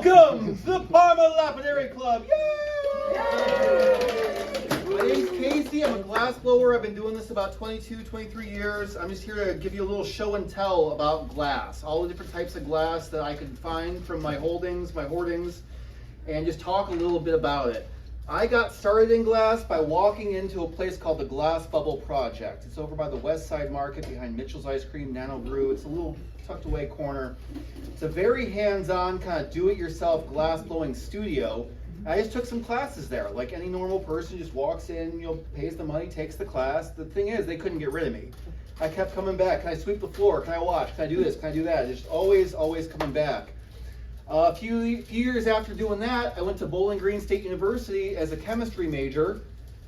Welcome to the Parma Lapidary Club. Yay! My name's Casey. I'm a glass blower. I've been doing this about 22, 23 years. I'm just here to give you a little show and tell about glass, all the different types of glass that I can find from my hoardings, and just talk a little bit about it. I got started in glass by walking into a place called the Glass Bubble Project. It's over by the West Side Market behind Mitchell's Ice Cream, Nano Brew. It's a little tucked away corner. It's a very hands-on kind of do-it-yourself glass blowing studio. I just took some classes there. Like any normal person, just walks in, pays the money, takes the class. The thing is, they couldn't get rid of me. I kept coming back. Can I sweep the floor? Can I watch? Can I do this? Can I do that? Just always coming back. A few years after doing that, I went to Bowling Green State University as a chemistry major,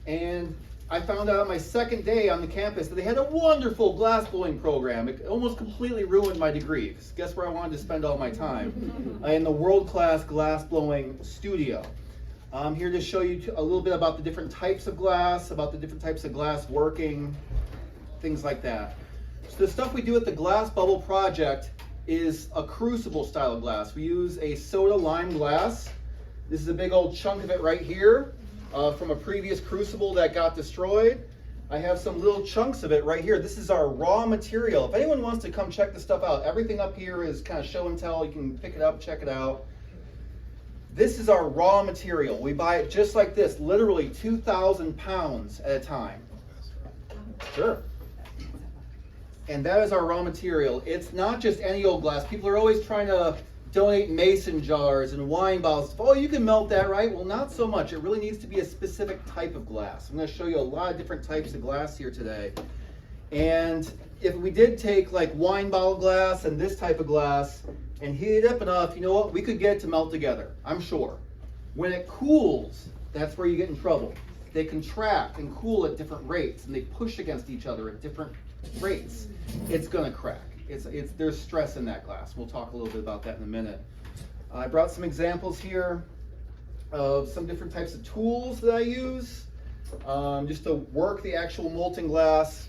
and I found out on my second day on the campus that they had a wonderful glass blowing program. It almost completely ruined my degree. Guess where I wanted to spend all my time? In the world-class glass blowing studio. I'm here to show you a little bit about the different types of glass, about the different types of glass working, things like that. So the stuff we do at the Glass Bubble Project is a crucible style of glass. We use a soda lime glass. This is a big old chunk of it right here from a previous crucible that got destroyed. I have some little chunks of it right here. This is our raw material. If anyone wants to come check this stuff out, everything up here is kind of show and tell. You can pick it up, check it out. This is our raw material. We buy it just like this, literally 2,000 pounds at a time. Sure. And that is our raw material. It's not just any old glass. People are always trying to donate mason jars and wine bottles. Oh, you can melt that, right? Well, not so much. It really needs to be a specific type of glass. I'm going to show you a lot of different types of glass here today. And if we did take like wine bottle glass and this type of glass and heat it up enough, you know what? We could get it to melt together, I'm sure. When it cools, that's where you get in trouble. They contract and cool at different rates, and they push against each other at different rates. It's gonna crack. There's stress in that glass. We'll talk a little bit about that in a minute. I brought some examples here of some different types of tools that I use just to work the actual molten glass.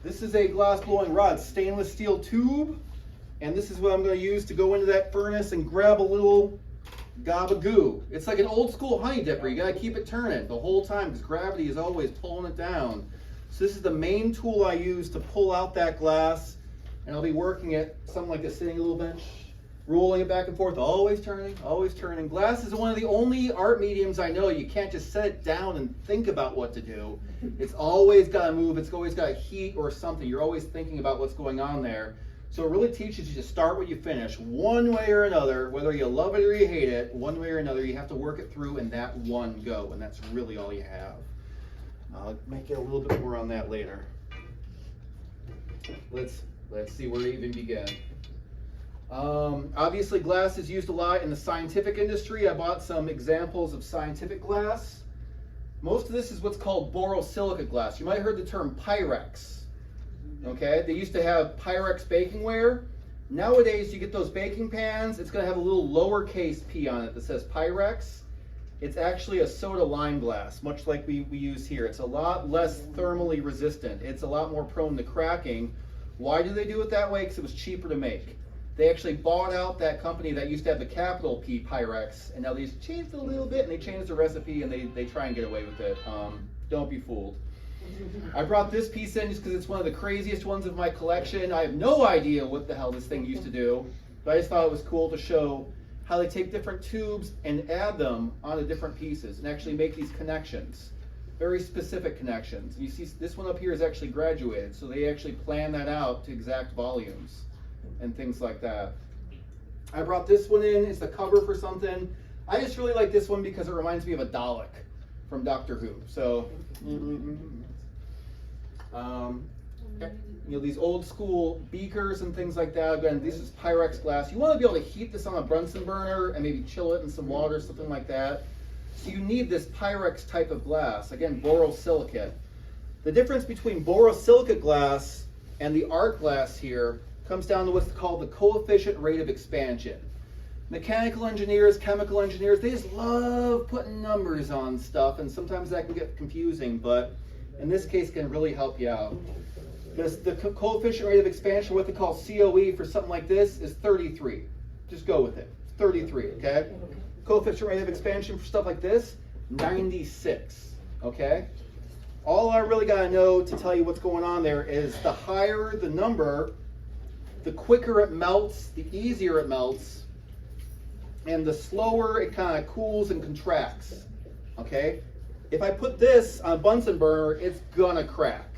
This is a glass blowing rod, stainless steel tube, and this is what I'm going to use to go into that furnace and grab a little gob of goo. It's like an old school honey dipper. You got to keep it turning the whole time because gravity is always pulling it down. So this is the main tool I use to pull out that glass, and I'll be working it something like this, sitting a little bench, rolling it back and forth, always turning, always turning. Glass is one of the only art mediums I know you can't just set it down and think about what to do. It's always got to move. It's always got to heat or something. You're always thinking about what's going on there. So it really teaches you to start what you finish, one way or another, whether you love it or you hate it, one way or another, you have to work it through in that one go, and that's really all you have. I'll make it a little bit more on that later. Let's see where to even begin. Obviously glass is used a lot in the scientific industry. I bought some examples of scientific glass. Most of this is what's called borosilicate glass. You might have heard the term Pyrex. Okay, they used to have Pyrex bakingware. Nowadays you get those baking pans, it's going to have a little lowercase p on it that says Pyrex. It's actually a soda lime glass, much like we use here. It's a lot less thermally resistant. It's a lot more prone to cracking. Why do they do it that way? Because it was cheaper to make. They actually bought out that company that used to have the capital P, Pyrex, and now they just changed it a little bit, and they changed the recipe, and they try and get away with it. Don't be fooled. I brought this piece in just because it's one of the craziest ones of my collection. I have no idea what the hell this thing used to do, but I just thought it was cool to show how they take different tubes and add them onto different pieces and actually make these connections, very specific connections. You see this one up here is actually graduated, so they actually plan that out to exact volumes and things like that. I brought this one in, it's the cover for something. I just really like this one because it reminds me of a Dalek from Doctor Who. So, these old school beakers and things like that. Again, this is Pyrex glass. You want to be able to heat this on a Bunsen burner and maybe chill it in some water, something like that. So you need this Pyrex type of glass. Again, borosilicate. The difference between borosilicate glass and the art glass here comes down to what's called the coefficient rate of expansion. Mechanical engineers, chemical engineers, they just love putting numbers on stuff, and sometimes that can get confusing, but in this case can really help you out. The coefficient rate of expansion, what they call COE for something like this, is 33. Just go with it. 33, okay? Coefficient rate of expansion for stuff like this, 96, okay? All I really got to know to tell you what's going on there is the higher the number, the quicker it melts, the easier it melts, and the slower it kind of cools and contracts, okay? If I put this on a Bunsen burner, it's gonna crack,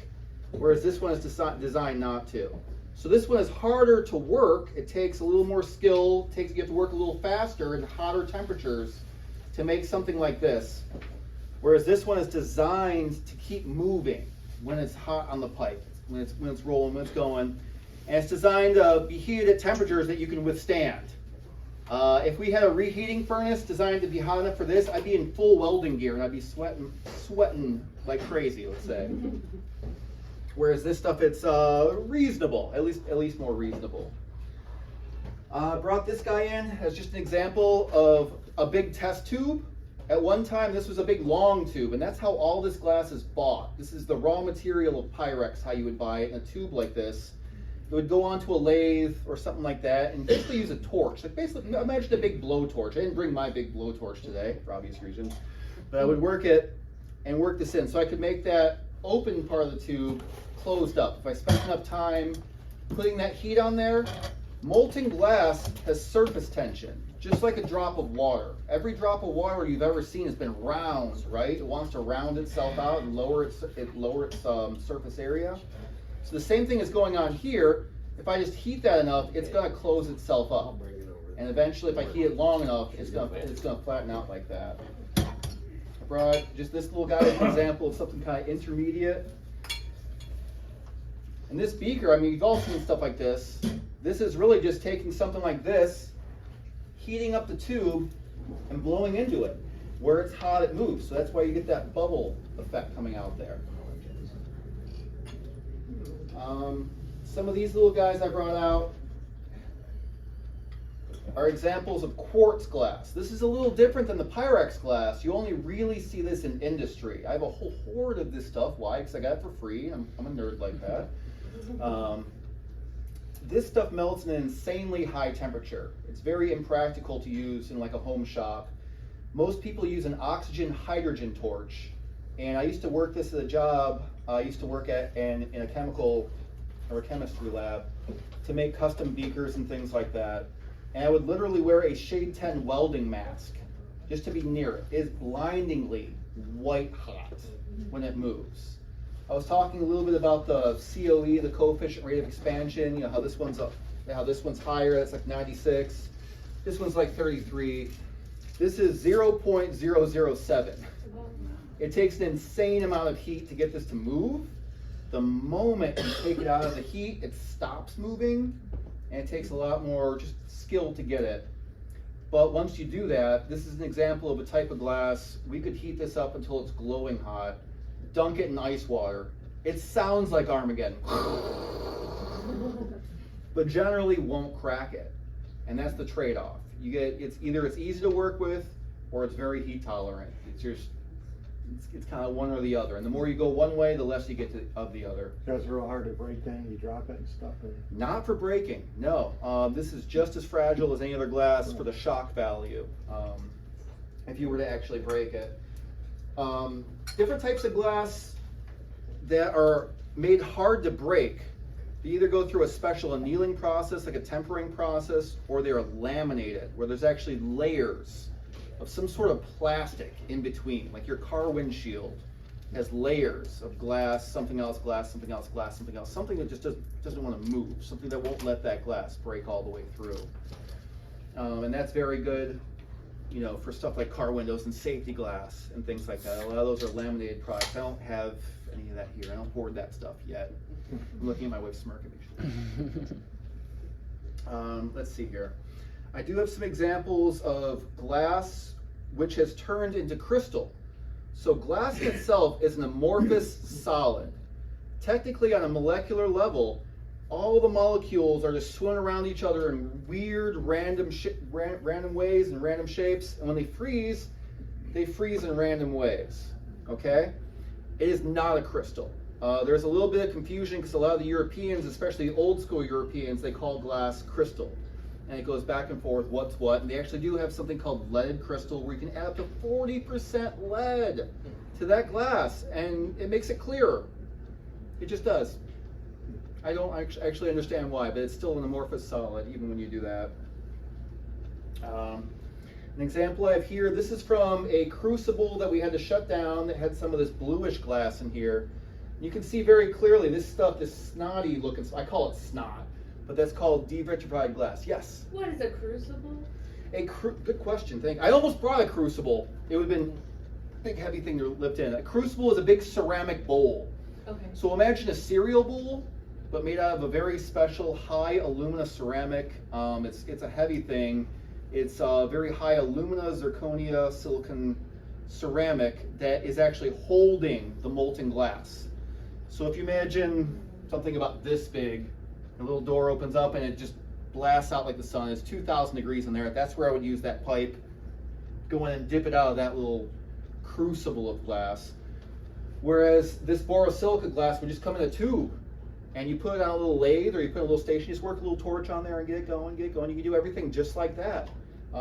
whereas this one is designed not to. So this one is harder to work. It takes a little more skill. You have to work a little faster in hotter temperatures to make something like this. Whereas this one is designed to keep moving when it's hot on the pipe, when it's rolling, when it's going. And it's designed to be heated at temperatures that you can withstand. If we had a reheating furnace designed to be hot enough for this, I'd be in full welding gear and I'd be sweating like crazy, let's say. Whereas this stuff, it's reasonable, at least more reasonable. Brought this guy in as just an example of a big test tube. At one time, this was a big long tube, and that's how all this glass is bought. This is the raw material of Pyrex, how you would buy it in a tube like this. It would go onto a lathe or something like that, and basically use a torch. Like basically, imagine a big blowtorch. I didn't bring my big blowtorch today, for obvious reasons, but I would work it and work this in. So I could make that open part of the tube closed up. If I spent enough time putting that heat on there, molten glass has surface tension, just like a drop of water. Every drop of water you've ever seen has been round, right? It wants to round itself out and lower its surface area. So the same thing is going on here. If I just heat that enough, it's going to close itself up. And eventually, if I heat it long enough, it's going to flatten out like that. I brought just this little guy as an example of something kind of intermediate. And this beaker, I mean, you've all seen stuff like this. This is really just taking something like this, heating up the tube, and blowing into it. Where it's hot, it moves. So that's why you get that bubble effect coming out there. Some of these little guys I brought out are examples of quartz glass. This is a little different than the Pyrex glass. You only really see this in industry. I have a whole hoard of this stuff. Why? Because I got it for free. I'm a nerd like that. This stuff melts in an insanely high temperature. It's very impractical to use in like a home shop. Most people use an oxygen hydrogen torch. And I used to work this at a job. I used to work in a chemical or a chemistry lab to make custom beakers and things like that. And I would literally wear a shade 10 welding mask just to be near it. It is blindingly white hot when it moves. I was talking a little bit about the COE, the coefficient rate of expansion. You know how this one's higher. That's like 96. This one's like 33. This is 0.007. It takes an insane amount of heat to get this to move. The moment you take it out of the heat, it stops moving, and it takes a lot more just skill to get it. But once you do that, this is an example of a type of glass. We could heat this up until it's glowing hot, dunk it in ice water. It sounds like Armageddon, but generally won't crack it. And that's the trade-off. You get it's easy to work with, or it's very heat tolerant. It's kind of one or the other, and the more you go one way, the less you get of the other. So it's real hard to break then, you drop it and stuff? Not for breaking, no. This is just as fragile as any other glass for the shock value, if you were to actually break it. Different types of glass that are made hard to break, they either go through a special annealing process, like a tempering process, or they are laminated, where there's actually layers of some sort of plastic in between, like your car windshield has layers of glass, something else, glass, something else, glass, something else, something that just doesn't want to move, something that won't let that glass break all the way through. And that's very good, you know, for stuff like car windows and safety glass and things like that. A lot of those are laminated products. I don't have any of that here. I don't hoard that stuff yet. I'm looking at my wife smirking me. Let's see here. I do have some examples of glass which has turned into crystal. So glass in itself is an amorphous solid. Technically, on a molecular level, all the molecules are just swimming around each other in weird, random ways and random shapes. And when they freeze in random ways. Okay? It is not a crystal. There's a little bit of confusion because a lot of the Europeans, especially old school Europeans, they call glass crystal. and it goes back and forth what's what. And they actually do have something called leaded crystal where you can add up to 40% lead to that glass, and it makes it clearer. It just does. I don't actually understand why, but it's still an amorphous solid even when you do that. An example I have here, this is from a crucible that we had to shut down that had some of this bluish glass in here. You can see very clearly this stuff is snotty looking. I call it snot, but that's called devitrified glass. Yes? What is a crucible? Good question, I almost brought a crucible. It would have been a big heavy thing to lift in. A crucible is a big ceramic bowl. Okay. So imagine a cereal bowl, but made out of a very special high alumina ceramic. It's a heavy thing. It's very high alumina, zirconia, silicon ceramic that is actually holding the molten glass. So if you imagine something about this big, the little door opens up and it just blasts out like the sun. It's 2,000 degrees in there. That's where I would use that pipe, go in and dip it out of that little crucible of glass. Whereas this borosilicate glass would just come in a tube, and you put it on a little lathe or you put a little station, you just work a little torch on there and get it going, get it going. You can do everything just like that.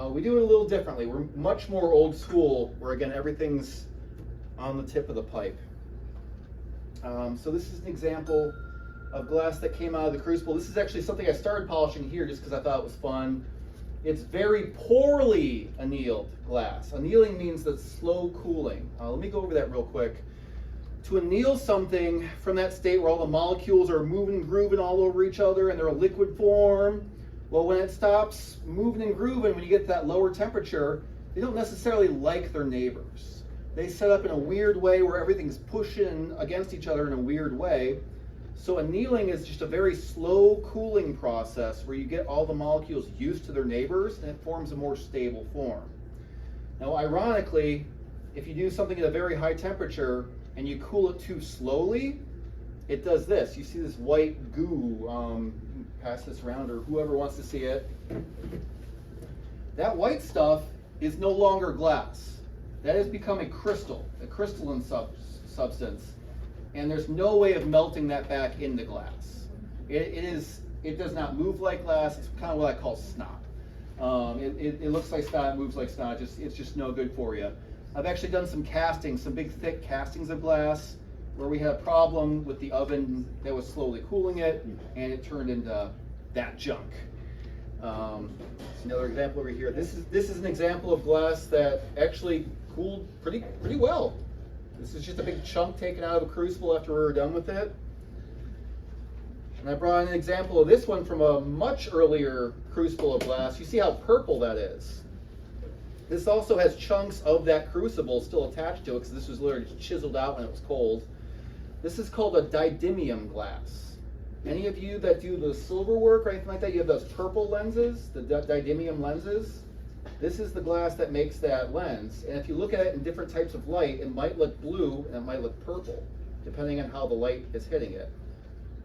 We do it a little differently. We're much more old school, where again, everything's on the tip of the pipe. So this is an example of glass that came out of the crucible. This is actually something I started polishing here just because I thought it was fun. It's very poorly annealed glass. Annealing means that slow cooling. Let me go over that real quick. To anneal something from that state where all the molecules are moving and grooving all over each other and they're a liquid form, well, when it stops moving and grooving, when you get to that lower temperature, they don't necessarily like their neighbors. They set up in a weird way where everything's pushing against each other in a weird way. So annealing is just a very slow cooling process where you get all the molecules used to their neighbors and it forms a more stable form. Now, ironically, if you do something at a very high temperature and you cool it too slowly, it does this. You see this white goo, pass this around or whoever wants to see it. That white stuff is no longer glass. That has become a crystal, a crystalline substance. And there's no way of melting that back into glass. It does not move like glass. It's kind of what I call snot. It looks like snot, it moves like snot. It's just no good for you. I've actually done some castings, some big thick castings of glass where we had a problem with the oven that was slowly cooling it, and it turned into that junk. Another example over here. This is an example of glass that actually cooled pretty well. This is just a big chunk taken out of a crucible after we were done with it. And I brought an example of this one from a much earlier crucible of glass. You see how purple that is. This also has chunks of that crucible still attached to it because this was literally chiseled out when it was cold. This is called a didymium glass. Any of you that do the silver work or anything like that, you have those purple lenses, the didymium lenses. This is the glass that makes that lens. And if you look at it in different types of light, it might look blue and it might look purple, depending on how the light is hitting it.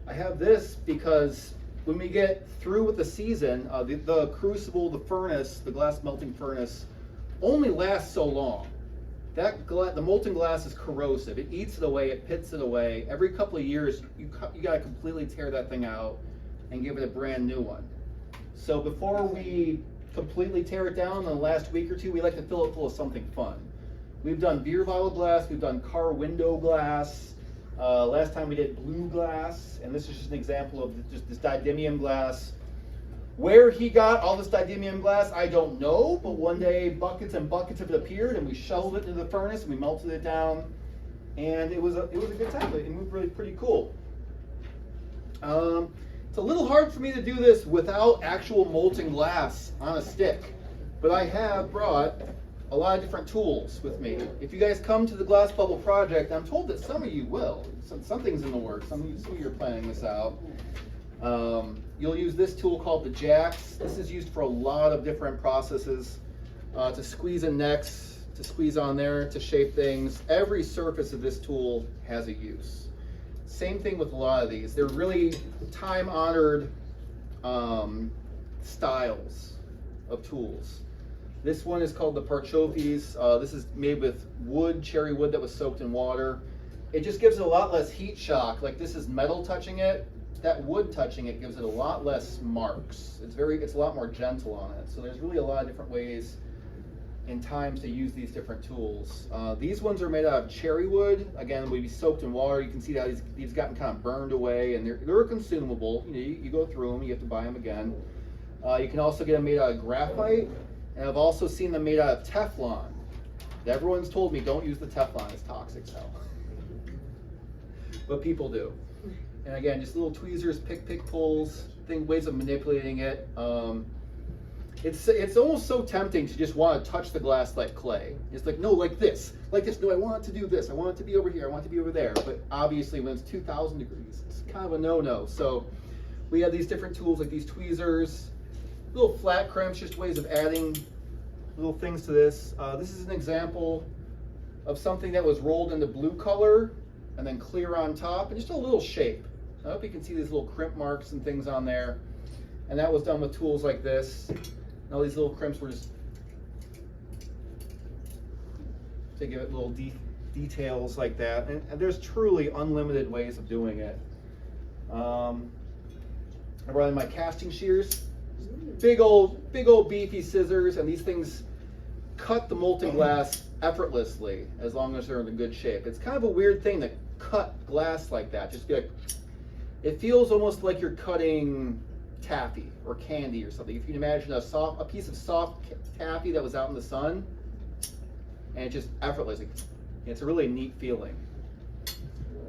I have this because when we get through with the season, the crucible, the furnace, the glass melting furnace, only lasts so long. The molten glass is corrosive. It eats it away, it pits it away. Every couple of years, you got to completely tear that thing out and give it a brand new one. So before we completely tear it down in the last week or two, we like to fill it full of something fun. We've done beer bottle glass, we've done car window glass. Last time we did blue glass, and this is just an example of just this didymium glass. Where he got all this didymium glass, I don't know, but one day buckets and buckets of it appeared and we shoveled it into the furnace and we melted it down, and it was a good time. It moved really pretty cool. It's a little hard for me to do this without actual molten glass on a stick, but I have brought a lot of different tools with me. If you guys come to the Glass Bubble Project, I'm told that some of you will. Something's in the works. Some of you are planning this out. You'll use this tool called the jacks. This is used for a lot of different processes, to squeeze in necks, to squeeze on there, to shape things. Every surface of this tool has a use. Same thing with a lot of these. They're really time-honored styles of tools. This one is called the Parchofis. This is made with wood, cherry wood that was soaked in water. It just gives it a lot less heat shock. Like this is metal touching it. that wood touching it gives it a lot less marks. It's a lot more gentle on it. So there's really a lot of different ways and times to use these different tools. These ones are made out of cherry wood. Again, would be soaked in water. You can see how these gotten kind of burned away, and they're consumable. You know, you go through them, you have to buy them again. You can also get them made out of graphite, and I've also seen them made out of Teflon. Everyone's told me don't use the Teflon, it's toxic, so. But people do. And again, just little tweezers, pick pulls, ways of manipulating it. It's almost so tempting to just want to touch the glass like clay. It's like, no, like this. No, I want it to do this. I want it to be over here. I want it to be over there. But obviously when it's 2,000 degrees, it's kind of a no-no. So we have these different tools like these tweezers, little flat crimps, just ways of adding little things to this. This is an example of something that was rolled into blue color and then clear on top, and just a little shape. I hope you can see these little crimp marks and things on there. And that was done with tools like this. And all these little crimps were just to give it little details like that. And there's truly unlimited ways of doing it. I brought in my casting shears. Big old beefy scissors, and these things cut the molten glass effortlessly as long as they're in a good shape. It's kind of a weird thing to cut glass like that. Just be like, it feels almost like you're cutting taffy or candy or something. If you can imagine a piece of soft taffy that was out in the sun, and it's just effortlessly. It's a really neat feeling.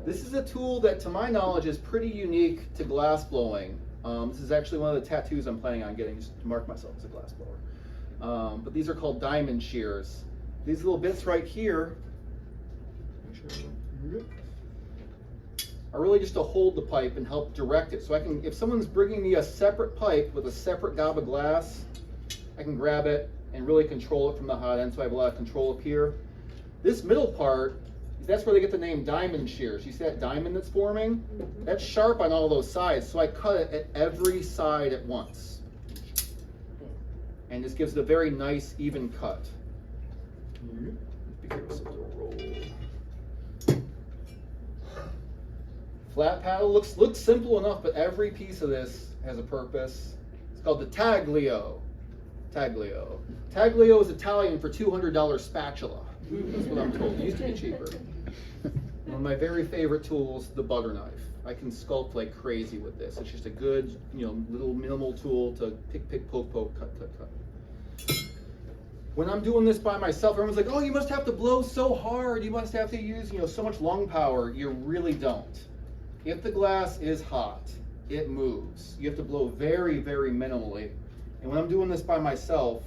This is a tool that, to my knowledge, is pretty unique to glass blowing. This is actually one of the tattoos I'm planning on getting, just to mark myself as a glass blower. But these are called diamond shears. These little bits right here are really just to hold the pipe and help direct it. So I can, if someone's bringing me a separate pipe with a separate gob of glass, I can grab it and really control it from the hot end, so I have a lot of control up here. This middle part, that's where they get the name diamond shears. You see that diamond that's forming? That's sharp on all those sides, so I cut it at every side at once. And this gives it a very nice, even cut. Be careful, so it'll roll. Flat paddle looks simple enough, but every piece of this has a purpose. It's called the taglio. Taglio. Taglio is Italian for $200 spatula. That's what I'm told. It used to be cheaper. One of my very favorite tools, the butter knife. I can sculpt like crazy with this. It's just a good, little minimal tool to pick, poke, cut. When I'm doing this by myself, everyone's like, oh, you must have to blow so hard. You must have to use, so much lung power. You really don't. If the glass is hot, it moves. You have to blow very, very minimally. And when I'm doing this by myself,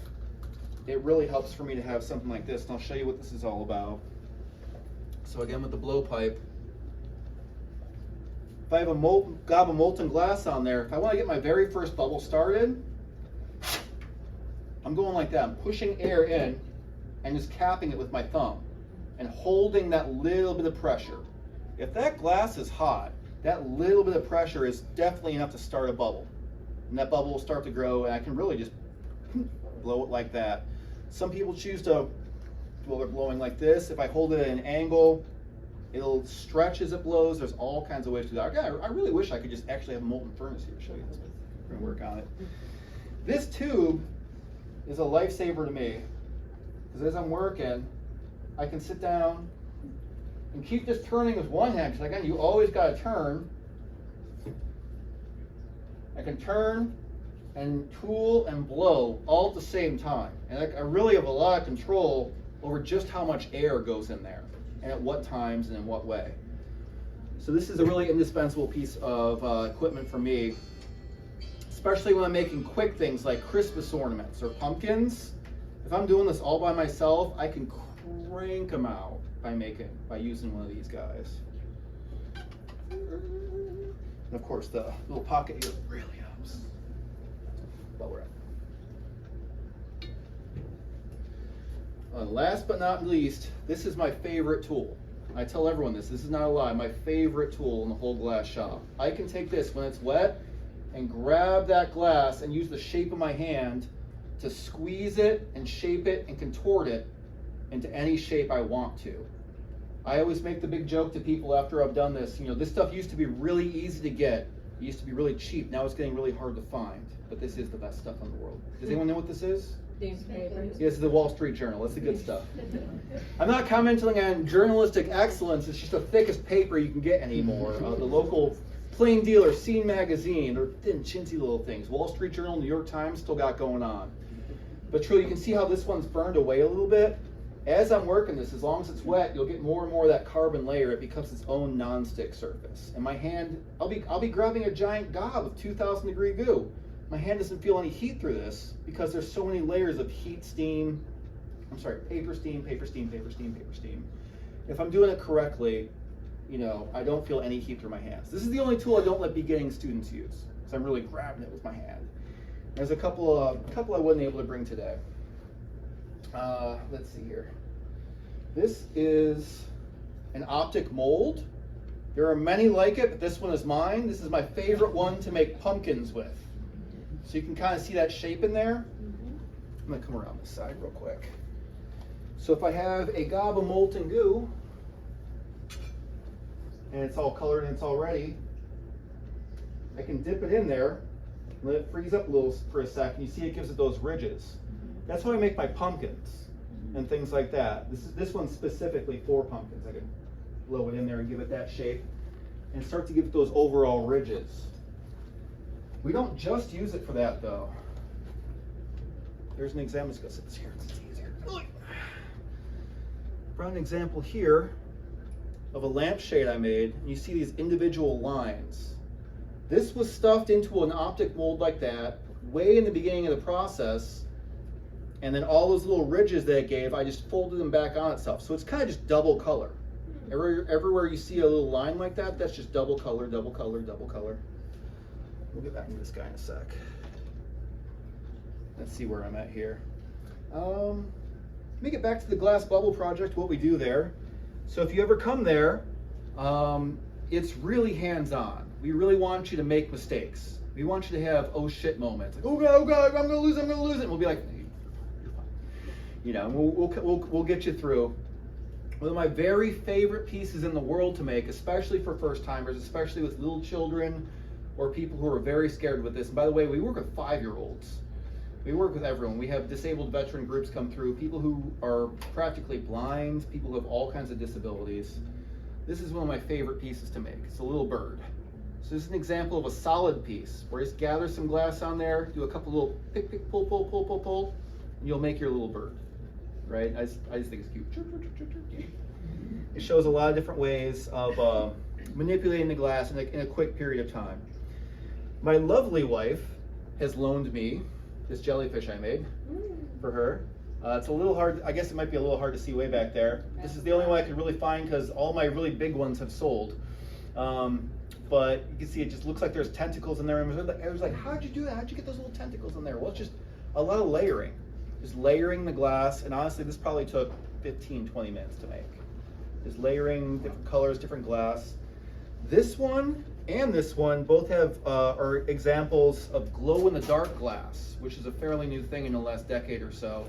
it really helps for me to have something like this. And I'll show you what this is all about. So again, with the blow pipe, if I have a gob of molten glass on there, if I want to get my very first bubble started, I'm going like that. I'm pushing air in and just capping it with my thumb and holding that little bit of pressure. If that glass is hot, that little bit of pressure is definitely enough to start a bubble. And that bubble will start to grow, and I can really just blow it like that. Some people choose to, well, they're blowing like this. If I hold it at an angle, it'll stretch as it blows. There's all kinds of ways to do that. I really wish I could just actually have a molten furnace here to show you this. We're gonna work on it. This tube is a lifesaver to me, because as I'm working, I can sit down and keep this turning with one hand, because again, you always got to turn. I can turn and tool and blow all at the same time. And I really have a lot of control over just how much air goes in there, and at what times and in what way. So this is a really indispensable piece of equipment for me, especially when I'm making quick things like Christmas ornaments or pumpkins. If I'm doing this all by myself, I can crank them out by using one of these guys. And of course, the little pocket here really helps. But we're at. Last but not least, this is my favorite tool. I tell everyone this is not a lie, my favorite tool in the whole glass shop. I can take this when it's wet and grab that glass and use the shape of my hand to squeeze it and shape it and contort it into any shape I want to. I always make the big joke to people after I've done this, this stuff used to be really easy to get It used to be really cheap. Now it's getting really hard to find. But this is the best stuff in the world. Does anyone know what this is? Newspapers. Yeah, this is the Wall Street Journal. That's the good stuff. I'm not commenting on journalistic excellence. It's just the thickest paper you can get anymore. The local Plain Dealer, Scene Magazine, or thin, chintzy little things. Wall Street Journal, New York Times, still got going on. But truly, you can see how this one's burned away a little bit. As I'm working this, as long as it's wet, you'll get more and more of that carbon layer. It becomes its own non-stick surface. And my hand, I'll be grabbing a giant gob of 2,000 degree goo. My hand doesn't feel any heat through this because there's so many layers of heat, steam, paper steam, paper steam, paper steam, paper steam. If I'm doing it correctly, you know, I don't feel any heat through my hands. This is the only tool I don't let beginning students use, because I'm really grabbing it with my hand. There's a couple I wasn't able to bring today. Let's see here. This is an optic mold. There are many like it, but this one is mine. This is my favorite one to make pumpkins with. So you can kind of see that shape in there. I'm gonna come around this side real quick. So if I have a gob of molten goo, and it's all colored and it's all ready, I can dip it in there, let it freeze up a little for a second. You see it gives it those ridges. That's how I make my pumpkins and things like that. This one's specifically for pumpkins. I can blow it in there and give it that shape and start to give it those overall ridges. We don't just use it for that though. There's an example. Let's go sit this here. It's easier. Brought an example here of a lampshade I made. And you see these individual lines. This was stuffed into an optic mold like that way in the beginning of the process. And then all those little ridges that it gave, I just folded them back on itself. So it's kind of just double color. Everywhere you see a little line like that, that's just double color, double color, double color. We'll get back into this guy in a sec. Let's see where I'm at here. Let me get back to the glass bubble project, what we do there. So if you ever come there, it's really hands-on. We really want you to make mistakes. We want you to have oh shit moments. Like, oh God, I'm gonna lose it, I'm gonna lose it. And we'll be like, you're fine. You know, we'll get you through. One of my very favorite pieces in the world to make, especially for first timers, especially with little children or people who are very scared with this. And by the way, we work with 5-year-olds. We work with everyone. We have disabled veteran groups come through, people who are practically blind, people who have all kinds of disabilities. This is one of my favorite pieces to make. It's a little bird. So this is an example of a solid piece where you just gather some glass on there, do a couple little pick, pick, pull, pull, pull, pull, pull, and you'll make your little bird, right? I just think it's cute. It shows a lot of different ways of manipulating the glass in a quick period of time. My lovely wife has loaned me this jellyfish I made for her. It's a little hard, I guess it might be a little hard to see way back there. This is the only one I could really find because all my really big ones have sold. But you can see it just looks like there's tentacles in there. And I was like, how'd you do that? How'd you get those little tentacles in there? Well, it's just a lot of layering. Just layering the glass. And honestly, this probably took 15, 20 minutes to make. Just layering different colors, different glass. This one and this one both have are examples of glow-in-the-dark glass, which is a fairly new thing in the last decade or so,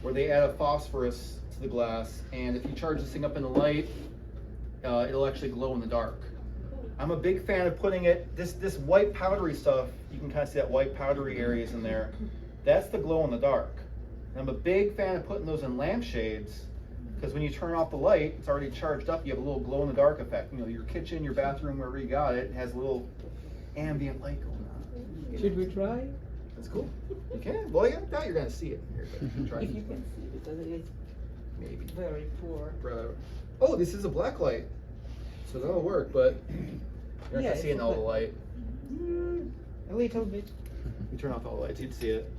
where they add a phosphorus to the glass, and if you charge this thing up in the light, it'll actually glow in the dark. I'm a big fan of putting it, this white powdery stuff, you can kind of see that white powdery areas in there, that's the glow in the dark. And I'm a big fan of putting those in lampshades, because when you turn off the light, it's already charged up, you have a little glow in the dark effect. You know, your kitchen, your bathroom, wherever you got it, has a little ambient light going on. Should we try? That's cool. You can. Well, yeah, now you're going to see it. Here, try If you can see it, because it is maybe very poor. Oh, this is a black light, so that'll work, but you're not Yeah, going to see it in all the light. A little bit. You turn off all the lights, you'd see it.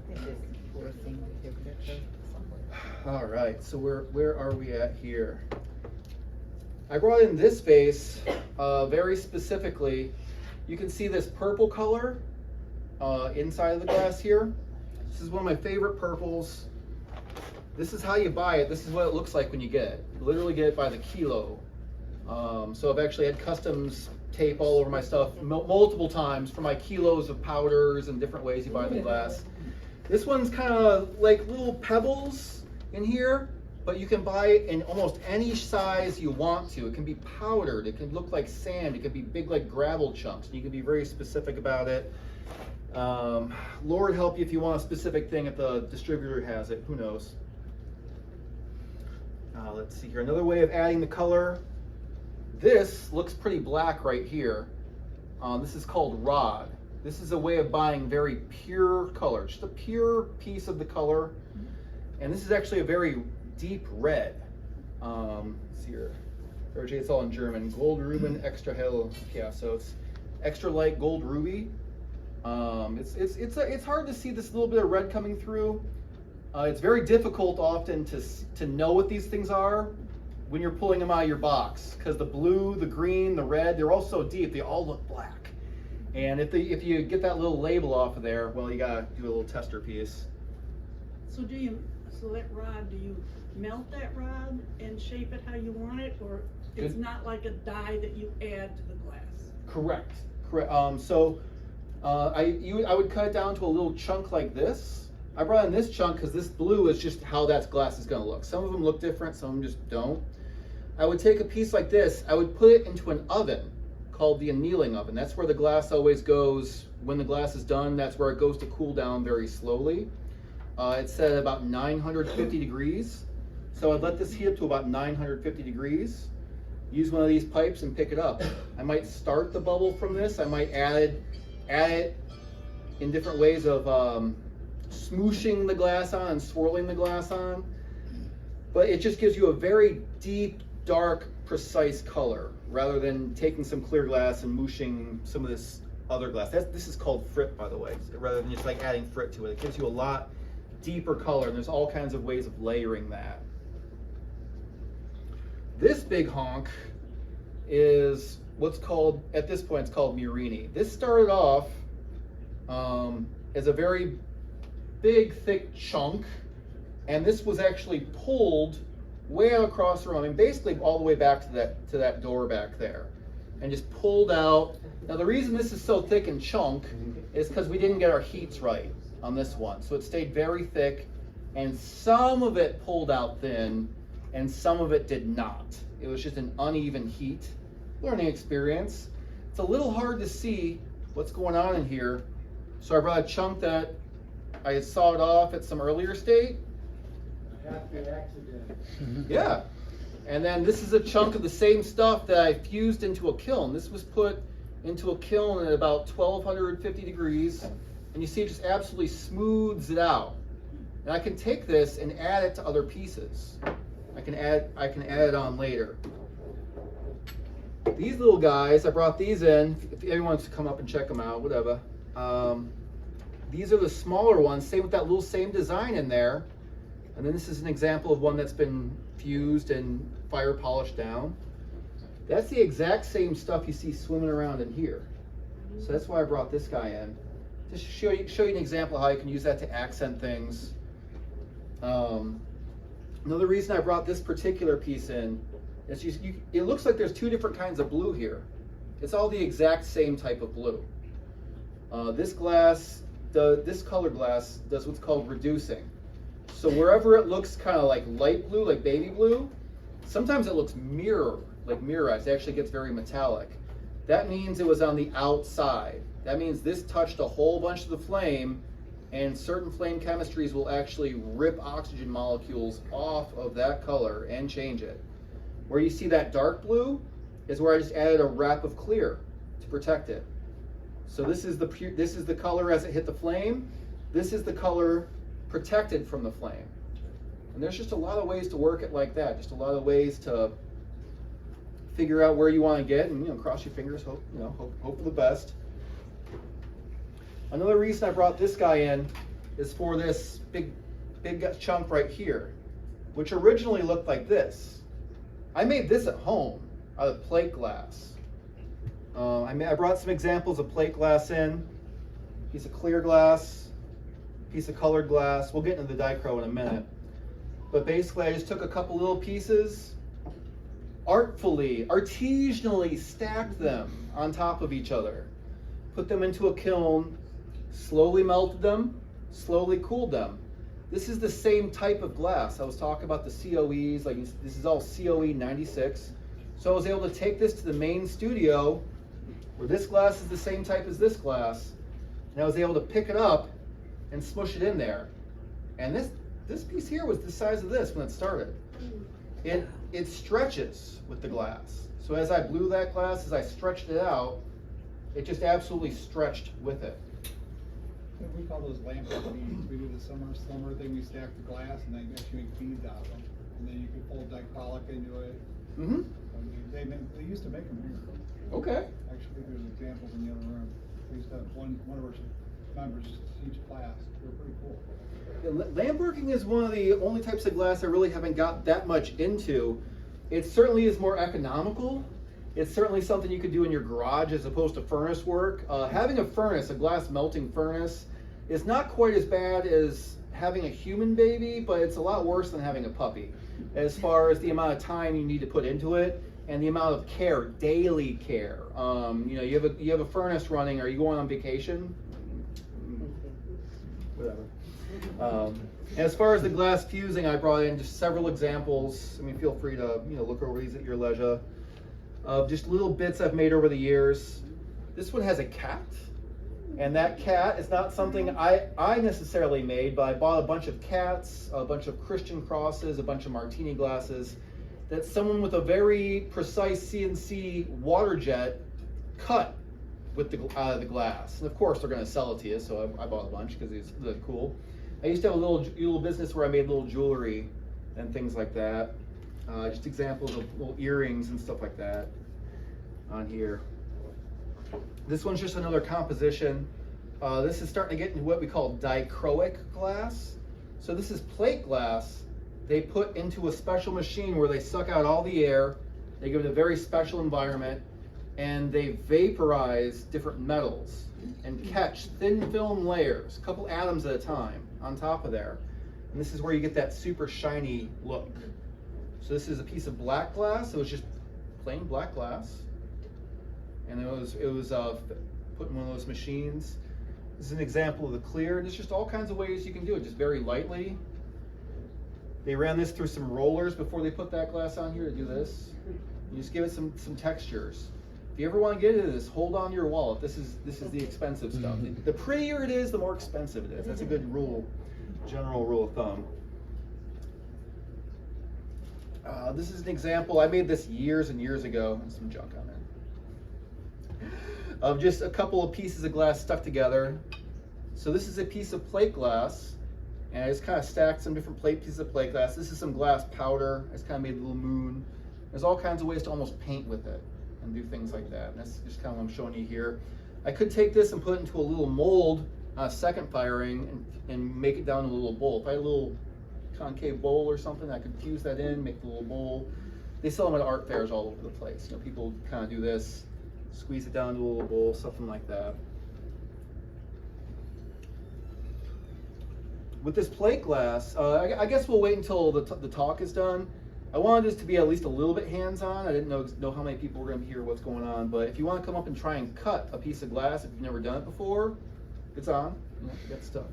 It is poor thing to get rid of somewhere. All right, so where are we at here? I brought in this vase very specifically. You can see this purple color inside of the glass here. This is one of my favorite purples. This is how you buy it. This is what it looks like when you get it. You literally get it by the kilo. So I've actually had customs tape all over my stuff multiple times for my kilos of powders and different ways you buy the glass. This one's kind of like little pebbles in here. but you can buy it in almost any size you want to. It can be powdered, it can look like sand, it can be big like gravel chunks. You can be very specific about it. Lord help you if you want a specific thing if the distributor has it, who knows. Let's see here, another way of adding the color. This looks pretty black right here. This is called rod. This is a way of buying very pure color, just a pure piece of the color. And this is actually a very deep red. Let's see here, it's all in German. Gold Ruben extra hell. Yeah, so it's extra light gold ruby. It's hard to see this little bit of red coming through. It's very difficult often to know what these things are when you're pulling them out of your box, because the blue, the green, the red, they're all so deep, they all look black. And if you get that little label off of there, well, you gotta do a little tester piece. So that rod, do you melt that rod and shape it how you want it, or it's not like a dye that you add to the glass? Correct. I would cut it down to a little chunk like this. I brought in this chunk because this blue is just how that glass is going to look. Some of them look different, some of them just don't. I would take a piece like this, I would put it into an oven called the annealing oven. That's where the glass always goes. When the glass is done, that's where it goes to cool down very slowly. It's set at about 950 degrees. So I'd let this heat up to about 950 degrees. Use one of these pipes and pick it up. I might start the bubble from this. I might add it in different ways of smooshing the glass on and swirling the glass on. But it just gives you a very deep, dark, precise color, rather than taking some clear glass and mooshing some of this other glass. This is called frit, by the way, rather than just like adding frit to it. It gives you a lot deeper color, and there's all kinds of ways of layering that. This big honk is what's called, at this point, it's called Murini. This started off as a very big, thick chunk, and this was actually pulled way across the room. I mean, basically all the way back to that door back there, and just pulled out. Now, the reason this is so thick and chunk is because we didn't get our heats right on this one, so it stayed very thick, and some of it pulled out thin, and some of it did not. It was just an uneven heat. Learning experience. It's a little hard to see what's going on in here, so I brought a chunk that I had sawed off at some earlier state. Happy accident. Yeah. And then this is a chunk of the same stuff that I fused into a kiln. This was put into a kiln at about 1250 degrees, and you see it just absolutely smooths it out. And I can take this and add it to other pieces. I can add it on later. These little guys, I brought these in. If anyone wants to come up and check them out, whatever. These are the smaller ones, same with that little same design in there. And then this is an example of one that's been fused and fire polished down. That's the exact same stuff you see swimming around in here. So that's why I brought this guy in. Just show you an example of how you can use that to accent things. Another reason I brought this particular piece in is it looks like there's two different kinds of blue here. It's all the exact same type of blue. This color glass does what's called reducing. So wherever it looks kind of like light blue, like baby blue, sometimes it looks mirrorized. It actually gets very metallic. That means it was on the outside. That means this touched a whole bunch of the flame, and certain flame chemistries will actually rip oxygen molecules off of that color and change it. Where you see that dark blue is where I just added a wrap of clear to protect it. So this is the color as it hit the flame. This is the color protected from the flame. And there's just a lot of ways to work it like that. Just a lot of ways to figure out where you want to get, and cross your fingers, hope for the best. Another reason I brought this guy in is for this big chunk right here, which originally looked like this. I made this at home out of plate glass. I brought some examples of plate glass in, piece of clear glass, piece of colored glass. We'll get into the dichro in a minute. But basically I just took a couple little pieces, artisanally stacked them on top of each other, put them into a kiln, slowly melted them, slowly cooled them. This is the same type of glass. I was talking about the COEs, like this is all COE 96. So I was able to take this to the main studio, where this glass is the same type as this glass, and I was able to pick it up and smush it in there. And this piece here was the size of this when it started. It stretches with the glass. So as I blew that glass, as I stretched it out, it just absolutely stretched with it. We call those lamp beads. We do the summer thing. We stack the glass and then actually make beads out of them. And then you can fold dipollic into it. Mm-hmm. They used to make them here. Okay. Actually, there's examples in the other room. We used to have one of our members teach class. They're pretty cool. Yeah, lamp working is one of the only types of glass I really haven't got that much into. It certainly is more economical. It's certainly something you could do in your garage as opposed to furnace work. Having a furnace, a glass melting furnace, is not quite as bad as having a human baby, but it's a lot worse than having a puppy as far as the amount of time you need to put into it and the amount of care, daily care. You know, you have a furnace running. Are you going on vacation? Whatever. As far as the glass fusing, I brought in just several examples. I mean, feel free to look over these at your leisure. Just little bits I've made over the years. This one has a cat, and that cat is not something I necessarily made, but I bought a bunch of cats, a bunch of Christian crosses, a bunch of martini glasses that someone with a very precise CNC water jet cut with the glass. And of course they're going to sell it to you, so I bought a bunch because it's really cool. I used to have a little business where I made little jewelry and things like that. Just examples of little earrings and stuff like that on here. This one's just another composition. This is starting to get into what we call dichroic glass. So this is plate glass they put into a special machine where they suck out all the air, they give it a very special environment, and they vaporize different metals and catch thin film layers, a couple atoms at a time on top of there. And this is where you get that super shiny look. So this is a piece of black glass. It was just plain black glass, and it was put in one of those machines. This is an example of the clear, and there's just all kinds of ways you can do it, just very lightly. They ran this through some rollers before they put that glass on here to do this. You just give it some textures. If you ever want to get into this, hold on to your wallet. This is the expensive stuff. The prettier it is, the more expensive it is. That's a good general rule of thumb. This is an example. I made this years and years ago. There's some junk on there. Of just a couple of pieces of glass stuck together. So this is a piece of plate glass, and I just kind of stacked some different pieces of plate glass. This is some glass powder. I just kind of made a little moon. There's all kinds of ways to almost paint with it and do things like that. And that's just kind of what I'm showing you here. I could take this and put it into a little mold on a second firing and make it down to a little bowl. If I had a little concave bowl or something, I could fuse that in, make the little bowl. They sell them at art fairs all over the place. You know, people kind of do this, squeeze it down to a little bowl, something like that. With this plate glass, I guess we'll wait until the talk is done. I wanted this to be at least a little bit hands-on. I didn't know how many people were going to be here, what's going on. But if you want to come up and try and cut a piece of glass, if you've never done it before, it's on. You know, you got stuff.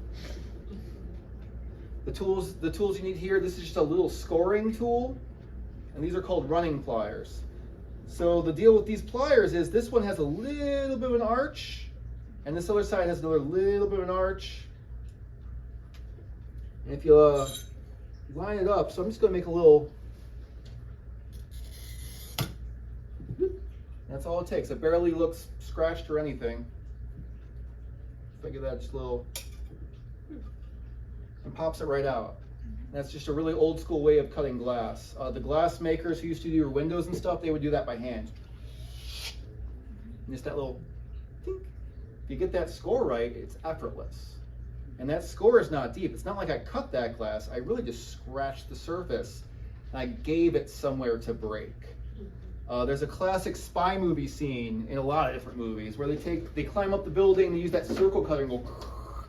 The tools you need here, this is just a little scoring tool, and these are called running pliers. So the deal with these pliers is this one has a little bit of an arch, and this other side has another little bit of an arch. And if you line it up, so I'm just going to make a little. That's all it takes. It barely looks scratched or anything. If I give that just a little, and pops it right out. That's just a really old school way of cutting glass. The glass makers who used to do your windows and stuff, they would do that by hand. And just that little tink. If you get that score right, it's effortless. And that score is not deep. It's not like I cut that glass. I really just scratched the surface and I gave it somewhere to break. There's a classic spy movie scene in a lot of different movies where they climb up the building, they use that circle cutter and go,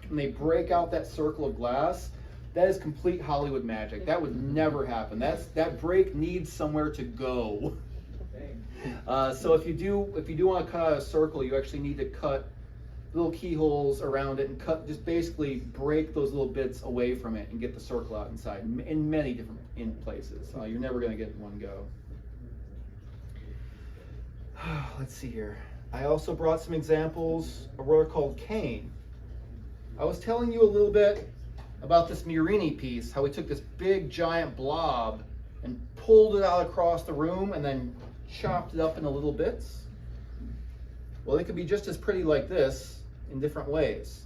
and they break out that circle of glass. That is complete Hollywood magic. That would never happen. That break needs somewhere to go. So if you do want to cut out a circle, you actually need to cut little keyholes around it and cut, just basically break those little bits away from it and get the circle out inside in many different places. You're never going to get it in one go. Let's see here. I also brought some examples of what are called cane. I was telling you a little bit about this Murini piece, how we took this big giant blob and pulled it out across the room and then chopped it up into little bits. Well, they could be just as pretty like this in different ways.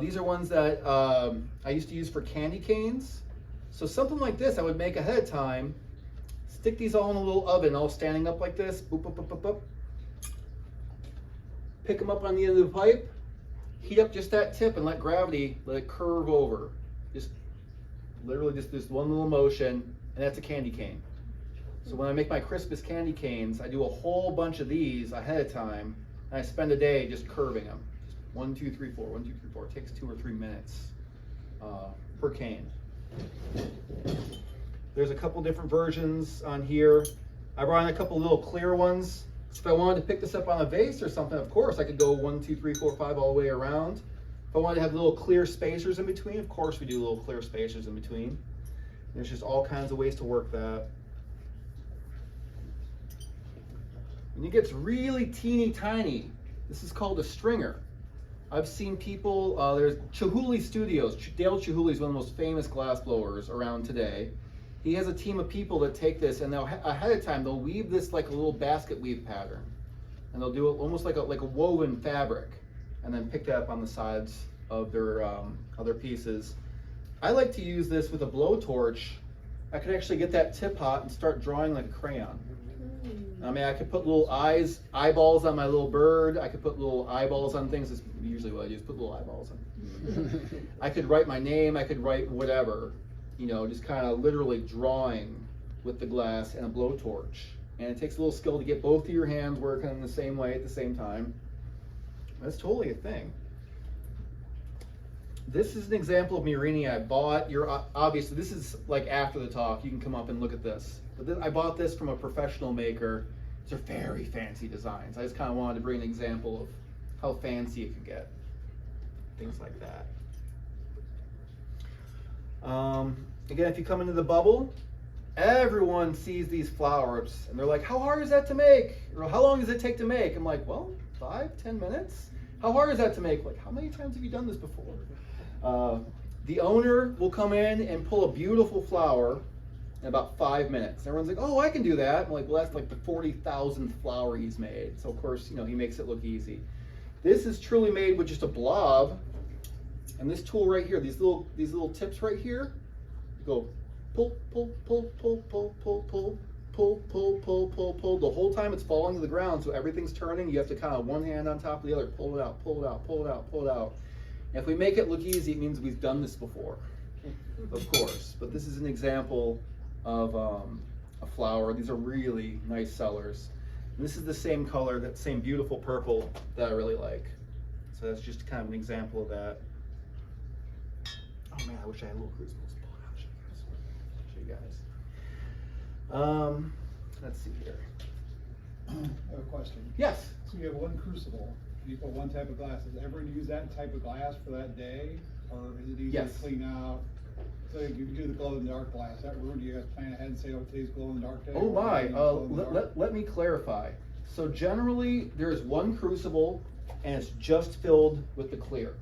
These are ones that I used to use for candy canes. So something like this I would make ahead of time, stick these all in a little oven, all standing up like this, boop, boop, boop, boop, boop. Pick them up on the end of the pipe, heat up just that tip and let gravity, let it curve over. Just literally just this one little motion, and that's a candy cane. So when I make my Christmas candy canes, I do a whole bunch of these ahead of time, and I spend a day just curving them. Just 1, 2, 3, 4, 1, 2, 3, 4. It takes 2 or 3 minutes per cane. There's a couple different versions on here. I brought in a couple little clear ones. So if I wanted to pick this up on a vase or something, of course, I could go 1, 2, 3, 4, 5 all the way around. If I wanted to have little clear spacers in between, of course we do little clear spacers in between. There's just all kinds of ways to work that. When it gets really teeny tiny, this is called a stringer. I've seen people, there's Chihuly Studios. Dale Chihuly is one of the most famous glass blowers around today. He has a team of people that take this and they'll, ahead of time, they'll weave this like a little basket weave pattern. And they'll do it almost like a woven fabric and then pick that up on the sides of their other pieces. I like to use this with a blowtorch. I could actually get that tip hot and start drawing like a crayon. I mean, I could put little eyeballs on my little bird. I could put little eyeballs on things. That's usually what I do, is put little eyeballs on. I could write my name. I could write whatever, you know, just kind of literally drawing with the glass and a blowtorch. And it takes a little skill to get both of your hands working in the same way at the same time. That's totally a thing. This is an example of Murini I bought. Obviously, this is like after the talk. You can come up and look at this. But I bought this from a professional maker. These are very fancy designs. I just kind of wanted to bring an example of how fancy it could get. Things like that. Again, if you come into the bubble, everyone sees these flowers and they're like, how hard is that to make? Or how long does it take to make? I'm like, well, 5-10 minutes. How hard is that to make? Like, how many times have you done this before? The owner will come in and pull a beautiful flower in about 5 minutes. Everyone's like, oh, I can do that. I'm like, well, that's like the 40,000th flower he's made. So of course, you know, he makes it look easy. This is truly made with just a blob. And this tool right here, these little tips right here, go pull, pull, pull, pull, pull, pull, pull, pull, pull, pull, pull, pull. The whole time it's falling to the ground, so everything's turning. You have to kind of one hand on top of the other, pull it out, pull it out, pull it out, pull it out. And if we make it look easy, it means we've done this before, of course. But this is an example of a flower. These are really nice sellers. And this is the same color, that same beautiful purple that I really like. So that's just kind of an example of that. Oh man, I wish I had little crucibles. Show you guys. Let's see here. I have a question. Yes. So you have one crucible, you put one type of glass. Does everyone use that type of glass for that day? Or is it easy Yes. to clean out? So you do the glow-in-the-dark glass. That room, do you guys plan ahead and say, oh, today's glow-in-the-dark day? Oh my, Glow-in-the-dark? let me clarify. So generally, there's one crucible and it's just filled with the clear.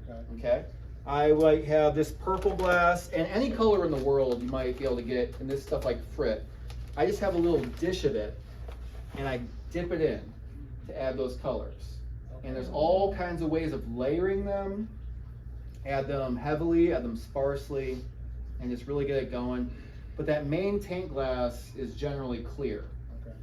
Okay. Okay? I might have this purple glass, and any color in the world you might be able to get, and this stuff like frit. I just have a little dish of it, and I dip it in to add those colors. And there's all kinds of ways of layering them. Add them heavily, add them sparsely, and just really get it going. But that main tank glass is generally clear. Okay.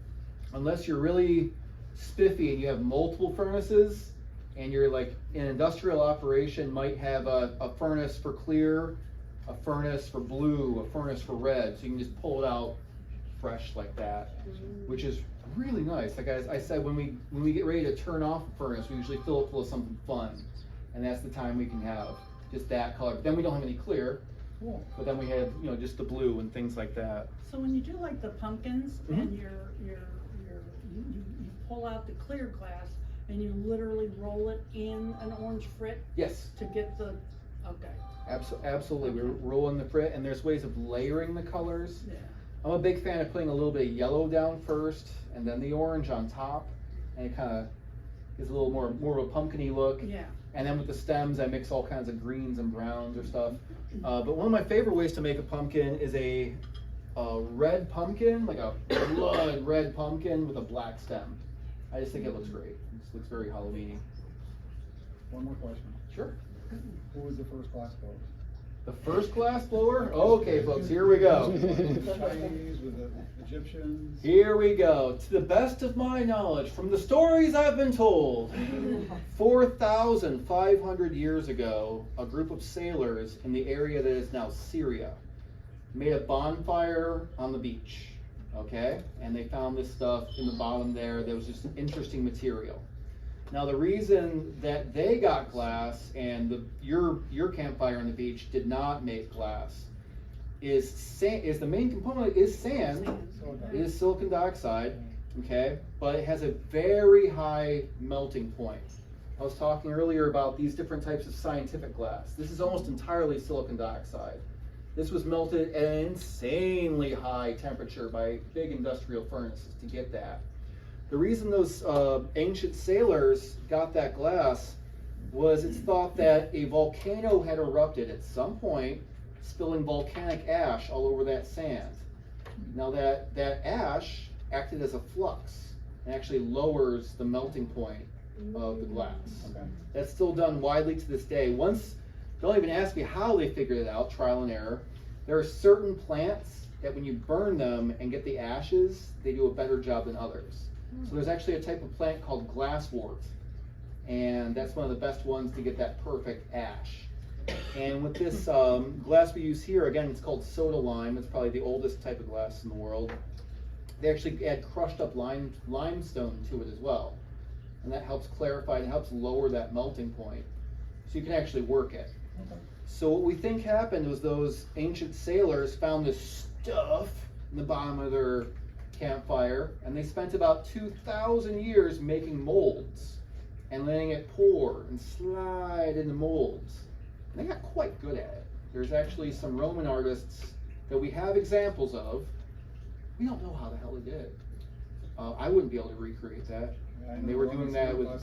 Unless you're really spiffy and you have multiple furnaces, and you're like an industrial operation might have a furnace for clear, a furnace for blue, a furnace for red, so you can just pull it out fresh like that, which is really nice. Like I said, when we get ready to turn off a furnace, we usually fill it full of something fun, and that's the time we can have just that color. But then we don't have any clear, Cool. but then we have, you know, just the blue and things like that. So when you do like the pumpkins Mhm. and you pull out the clear glass, and you literally roll it in an orange frit Yes, to get the, okay, absolutely. We're rolling the frit, and there's ways of layering the colors. yeah. I'm a big fan of putting a little bit of yellow down first, and then the orange on top, and it kind of gives a little more of a pumpkin-y look. Yeah. And then with the stems, I mix all kinds of greens and browns or stuff. But one of my favorite ways to make a pumpkin is a red pumpkin, like a blood red pumpkin with a black stem. I just think it looks great. It just looks very Halloween-y. One more question. Sure. Who was the first glass blower? The first glass blower? Okay, folks, here we go. With the Chinese, with the Egyptians? Here we go. To the best of my knowledge, from the stories I've been told, 4,500 years ago, a group of sailors in the area that is now Syria made a bonfire on the beach, okay? And they found this stuff in the bottom there that was just an interesting material. Now the reason that they got glass and your campfire on the beach did not make glass is the main component is sand. It is silicon dioxide, okay? But it has a very high melting point. I was talking earlier about these different types of scientific glass. This is almost entirely silicon dioxide. This was melted at an insanely high temperature by big industrial furnaces to get that. The reason those ancient sailors got that glass was it's thought that a volcano had erupted at some point, spilling volcanic ash all over that sand. Now that ash acted as a flux and actually lowers the melting point of the glass. Okay. That's still done widely to this day. Don't even ask me how they figured it out, trial and error. There are certain plants that when you burn them and get the ashes, they do a better job than others. So there's actually a type of plant called glasswort, and that's one of the best ones to get that perfect ash. And with this glass we use here, again, it's called soda lime. It's probably the oldest type of glass in the world. They actually add crushed up limestone to it as well. And that helps clarify and helps lower that melting point. So you can actually work it. Okay. So what we think happened was those ancient sailors found this stuff in the bottom of their campfire, and they spent about 2,000 years making molds and letting it pour and slide into molds. And they got quite good at it. There's actually some Roman artists that we have examples of. We don't know how the hell they did it. I wouldn't be able to recreate that. Yeah, I And know they were one doing that's that with glass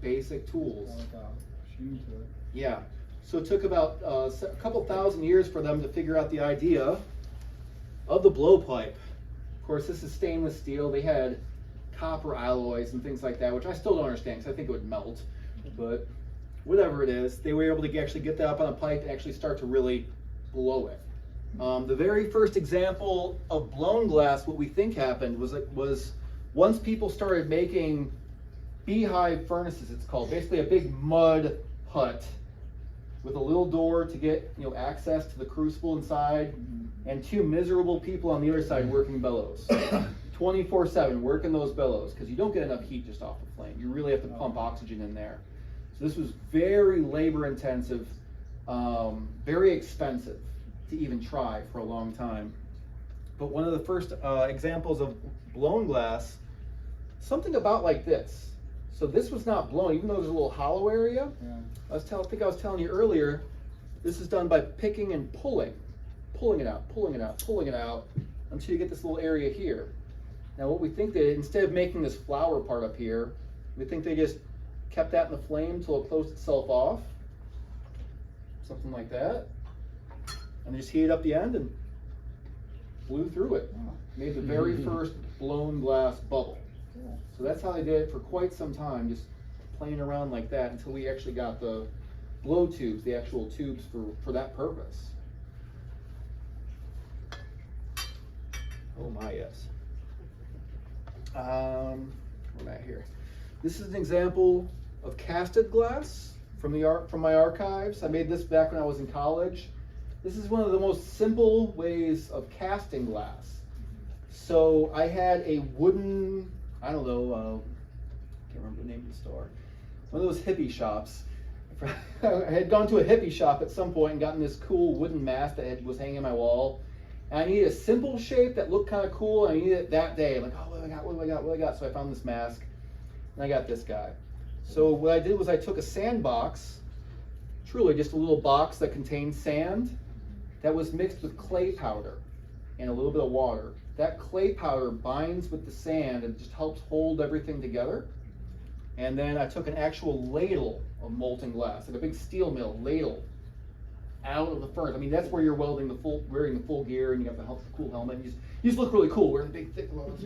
basic tools. like a sheen to it. Yeah. So it took about a couple thousand years for them to figure out the idea of the blowpipe. Of course, this is stainless steel. They had copper alloys and things like that, which I still don't understand because I think it would melt. But whatever it is, they were able to actually get that up on a pipe and actually start to really blow it. The very first example of blown glass, what we think happened was once people started making beehive furnaces, it's called, basically a big mud hut with a little door to get access to the crucible inside, and two miserable people on the other side working bellows. 24/7 working those bellows, because you don't get enough heat just off the flame. You really have to pump oxygen in there. So this was very labor intensive, very expensive to even try for a long time. But one of the first examples of blown glass, something about like this. So this was not blown, even though there's a little hollow area. Yeah. I think I was telling you earlier, this is done by picking and pulling it out, pulling it out, until you get this little area here. Now what we think that instead of making this flower part up here, we think they just kept that in the flame until it closed itself off. Something like that. And they just heated up the end and blew through it. Made the very first blown glass bubble. Cool. So that's how they did it for quite some time, just playing around like that until we actually got the blow tubes, the actual tubes for that purpose. Oh my, yes. Where am I here? This is an example of casted glass from my archives. I made this back when I was in college. This is one of the most simple ways of casting glass. So I had a wooden, I don't know, can't remember the name of the store. One of those hippie shops. I had gone to a hippie shop at some point and gotten this cool wooden mask that was hanging on my wall. And I needed a simple shape that looked kind of cool, and I needed it that day. I'm like, oh, what do I got? So I found this mask. and I got this guy. So what I did was I took a sandbox, truly just a little box that contained sand that was mixed with clay powder and a little bit of water. That clay powder binds with the sand and just helps hold everything together. And then I took an actual ladle of molten glass, like a big steel mill ladle, out of the furnace. I mean, that's where you're welding wearing the full gear, and you have the cool helmet. You just look really cool wearing the big thick gloves.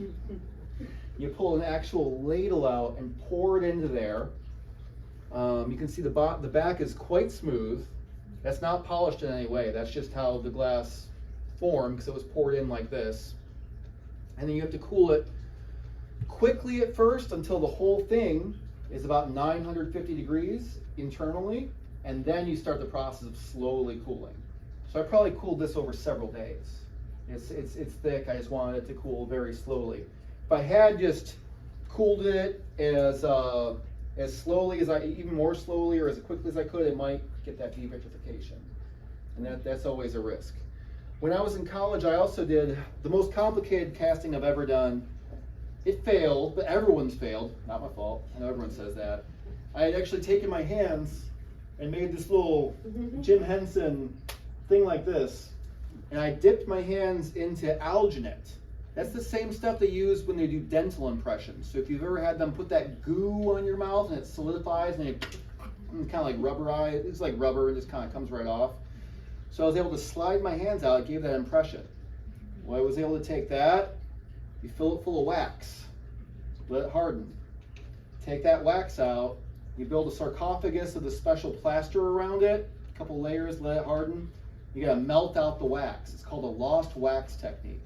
You pull an actual ladle out and pour it into there. You can see the back is quite smooth. That's not polished in any way. That's just how the glass formed, because it was poured in like this. And then you have to cool it quickly at first until the whole thing is about 950 degrees internally, and then you start the process of slowly cooling. So I probably cooled this over several days. It's thick. I just wanted it to cool very slowly. If I had just cooled it as slowly even more slowly or as quickly as I could, it might get that devitrification, and that's always a risk. When I was in college, I also did the most complicated casting I've ever done. It failed, but everyone's failed. Not my fault. I know everyone says that. I had actually taken my hands and made this little Jim Henson thing like this, and I dipped my hands into alginate. That's the same stuff they use when they do dental impressions. So if you've ever had them put that goo on your mouth and it solidifies and it kind of like rubberized, it's like rubber, and just kind of comes right off. So I was able to slide my hands out, it gave that impression. Well, I was able to take that, you fill it full of wax, let it harden. Take that wax out, you build a sarcophagus with a special plaster around it, a couple layers, let it harden. You gotta melt out the wax. It's called a lost wax technique.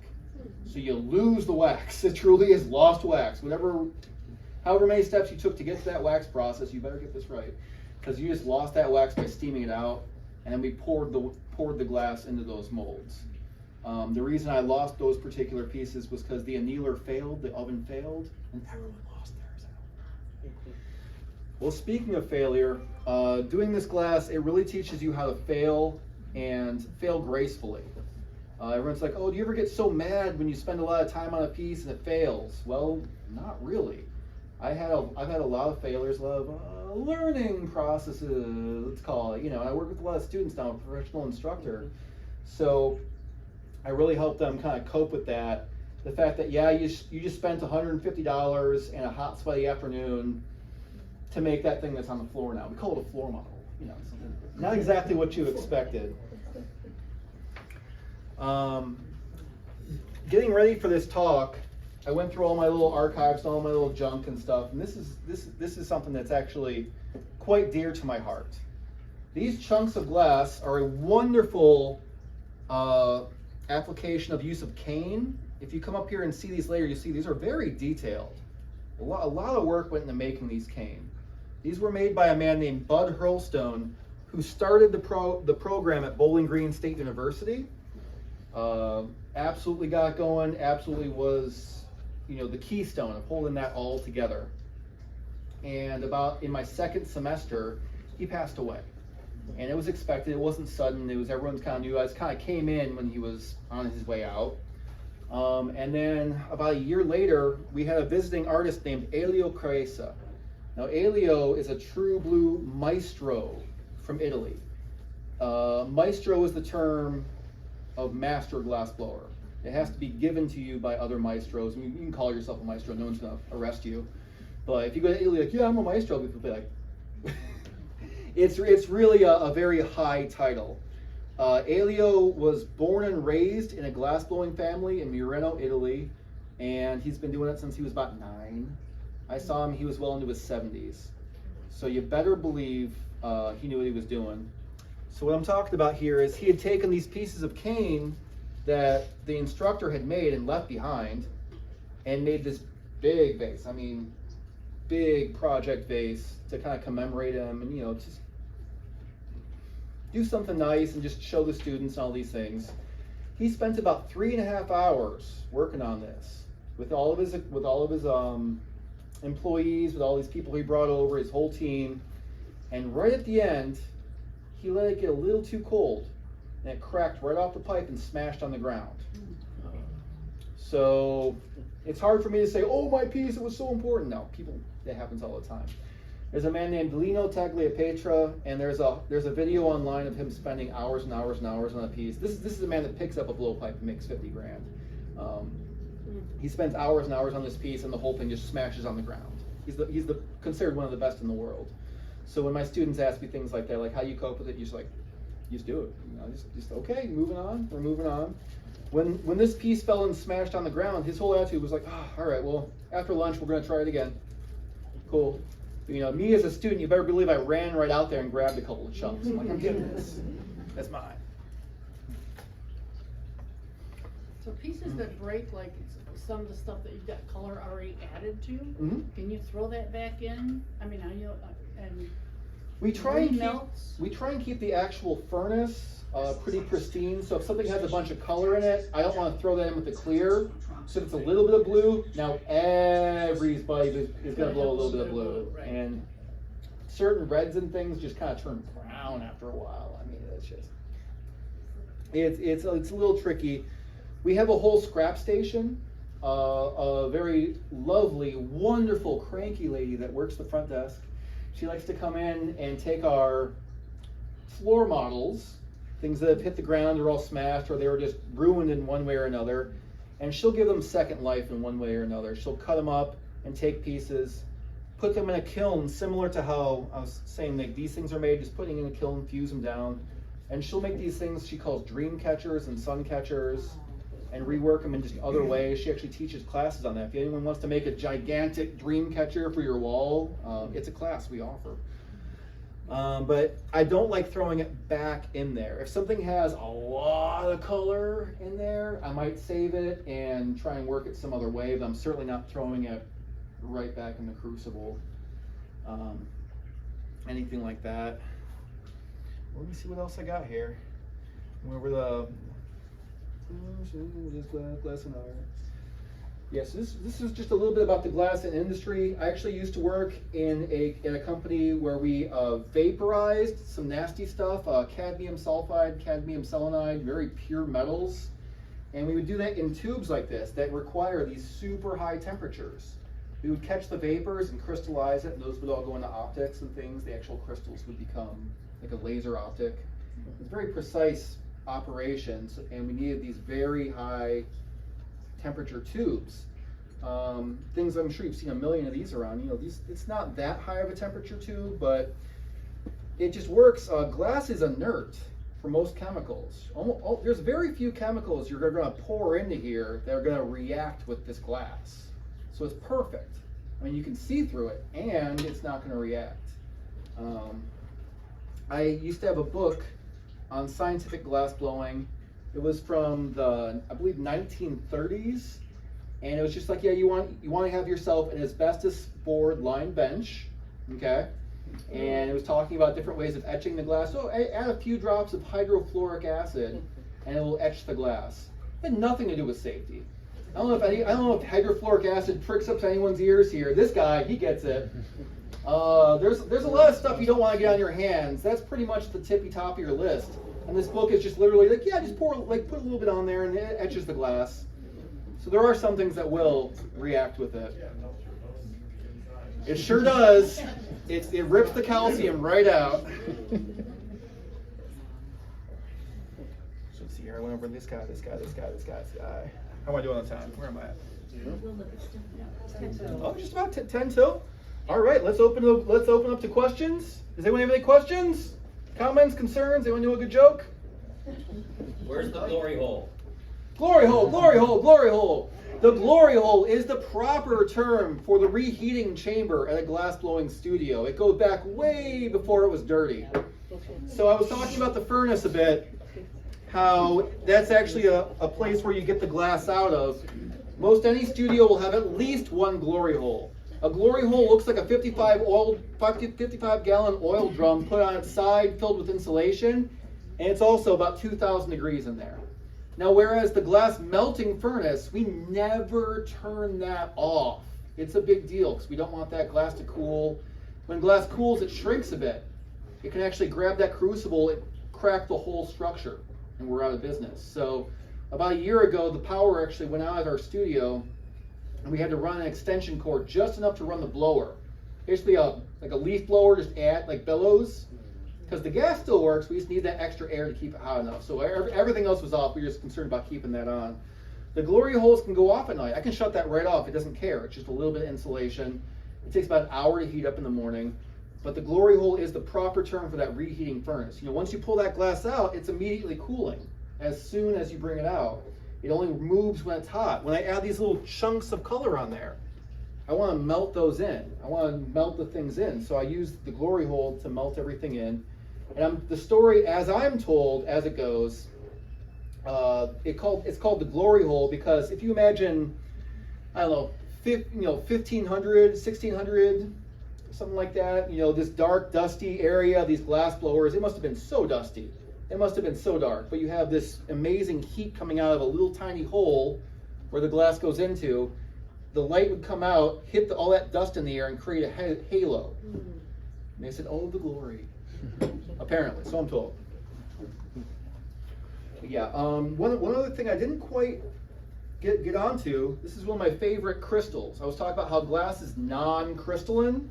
So you lose the wax. It truly is lost wax. However many steps you took to get to that wax process, you better get this right, because you just lost that wax by steaming it out, and then we poured the glass into those molds. The reason I lost those particular pieces was because the annealer failed, the oven failed, and everyone lost theirs out. Well, speaking of failure, doing this glass, it really teaches you how to fail and fail gracefully. Everyone's like, oh, do you ever get so mad when you spend a lot of time on a piece and it fails? Well, not really. I've had a lot of failures, a lot of learning processes, let's call it. I work with a lot of students now, I'm a professional instructor. So I really help them kind of cope with that. The fact that, yeah, you just spent $150 in a hot, sweaty afternoon to make that thing that's on the floor now. We call it a floor model, something not exactly what you expected. Getting ready for this talk, I went through all my little archives, all my little junk and stuff, and this is something that's actually quite dear to my heart. These chunks of glass are a wonderful application of use of cane. If you come up here and see these later, you see these are very detailed. A lot of work went into making these cane. These were made by a man named Bud Hurlstone, who started the program at Bowling Green State University. Absolutely got going, absolutely was, the keystone of holding that all together. And about in my second semester, he passed away. And it was expected, it wasn't sudden, everyone's kind of knew. I just kind of came in when he was on his way out. And then about a year later, we had a visiting artist named Elio Cresa. Now Elio is a true blue maestro from Italy. Maestro is the term of master glassblower. It has to be given to you by other maestros. I mean, you can call yourself a maestro, no one's gonna arrest you. But if you go to Italy, like, yeah, I'm a maestro, people will be like, it's really a very high title. Elio was born and raised in a glassblowing family in Murano, Italy, and he's been doing it since he was about 9. I saw him, he was well into his 70s. So you better believe he knew what he was doing. So what I'm talking about here is he had taken these pieces of cane that the instructor had made and left behind and made this big vase. I mean, big project vase to kind of commemorate him and, just do something nice and just show the students all these things. He spent about 3.5 hours working on this with all of his employees, with all these people he brought over, his whole team. And right at the end, he let it get a little too cold, and it cracked right off the pipe and smashed on the ground. So it's hard for me to say, oh, my piece, it was so important. No, people, that happens all the time. There's a man named Lino Tagliapetra, and there's a video online of him spending hours and hours and hours on a piece. This is a man that picks up a blowpipe and makes 50 grand. He spends hours and hours on this piece, and the whole thing just smashes on the ground. He's considered one of the best in the world. So when my students ask me things like that, like how you cope with it, you just do it. You know, just okay, moving on. We're moving on. When this piece fell and smashed on the ground, his whole attitude was like, oh, all right, well, after lunch we're gonna try it again. Cool. You know, me as a student, you better believe I ran right out there and grabbed a couple of chunks. I'm like, I'm getting this. That's mine. So pieces that break, like some of the stuff that you've got color already added to, can you throw that back in? I mean, and we try and keep the actual furnace pretty pristine. So if something has a bunch of color in it, I don't want to throw that in with the clear. So if it's a little bit of blue, now everybody is going to blow a little bit of blue. Right. And certain reds and things just kind of turn brown after a while. I mean, it's a little tricky. We have a whole scrap station. A very lovely, wonderful, cranky lady that works the front desk. She likes to come in and take our floor models, things that have hit the ground, they're all smashed, or they were just ruined in one way or another, and she'll give them second life in one way or another. She'll cut them up and take pieces, put them in a kiln, similar to how I was saying like these things are made, just putting in a kiln, fuse them down, and she'll make these things she calls dream catchers and sun catchers, and rework them in just other ways. She actually teaches classes on that. If anyone wants to make a gigantic dream catcher for your wall, it's a class we offer. But I don't like throwing it back in there. If something has a lot of color in there, I might save it and try and work it some other way, but I'm certainly not throwing it right back in the crucible. Anything like that. Let me see what else I got here. Over the glass and iron. Yes, this is just a little bit about the glass and industry. I actually used to work in a company where we vaporized some nasty stuff, cadmium sulfide, cadmium selenide, very pure metals. And we would do that in tubes like this that require these super high temperatures. We would catch the vapors and crystallize it, and those would all go into optics and things. The actual crystals would become like a laser optic. It's very precise operations, and we needed these very high temperature tubes. Things I'm sure you've seen a million of these around. You know, it's not that high of a temperature tube, but it just works. Glass is inert for most chemicals. There's very few chemicals you're going to pour into here that are going to react with this glass. So it's perfect. I mean, you can see through it, and it's not going to react. I used to have a book on scientific glass blowing. It was from the, I believe, 1930s, and it was just like, yeah, you want to have yourself an asbestos board lined bench, okay? And it was talking about different ways of etching the glass. So add a few drops of hydrofluoric acid, and it will etch the glass. It had nothing to do with safety. I don't know if hydrofluoric acid pricks up to anyone's ears here. This guy, he gets it. There's a lot of stuff you don't want to get on your hands. That's pretty much the tippy top of your list. And this book is just literally like, yeah, just put a little bit on there and it etches the glass. So there are some things that will react with it. It sure does. It rips the calcium right out. Let's see here. I went over this guy. How am I doing on time? Where am I at? Oh, just about 10 till. All right, let's open up to questions. Does anyone have any questions? Comments, concerns? Anyone know a good joke? Where's the glory hole? Glory hole, glory hole, glory hole. The glory hole is the proper term for the reheating chamber at a glass blowing studio. It goes back way before it was dirty. So I was talking about the furnace a bit, how that's actually a place where you get the glass out of. Most any studio will have at least one glory hole. A glory hole looks like a 55 gallon oil drum put on its side, filled with insulation, and it's also about 2,000 degrees in there. Now, whereas the glass melting furnace, we never turn that off. It's a big deal because we don't want that glass to cool. When glass cools, it shrinks a bit. It can actually grab that crucible and crack the whole structure, and we're out of business. So about a year ago, the power actually went out at our studio, and we had to run an extension cord just enough to run the blower. Basically, like a leaf blower, just add like bellows. Because the gas still works, we just need that extra air to keep it hot enough. So everything else was off. We were just concerned about keeping that on. The glory holes can go off at night. I can shut that right off. It doesn't care. It's just a little bit of insulation. It takes about an hour to heat up in the morning. But the glory hole is the proper term for that reheating furnace. You know, once you pull that glass out, it's immediately cooling as soon as you bring it out. It only moves when it's hot. When I add these little chunks of color on there, I want to melt those in. I want to melt the things in. So I use the glory hole to melt everything in. And the story, as I'm told, as it goes, it's called the glory hole because if you imagine, I don't know, 1500, 1600, something like that, you know, this dark, dusty area, these glass blowers, it must have been so dusty. It must have been so dark. But you have this amazing heat coming out of a little tiny hole where the glass goes into. The light would come out, hit all that dust in the air, and create a halo. And they said, "Oh, the glory." Apparently, so I'm told. But yeah, one other thing I didn't quite get onto. This is one of my favorite crystals. I was talking about how glass is non-crystalline.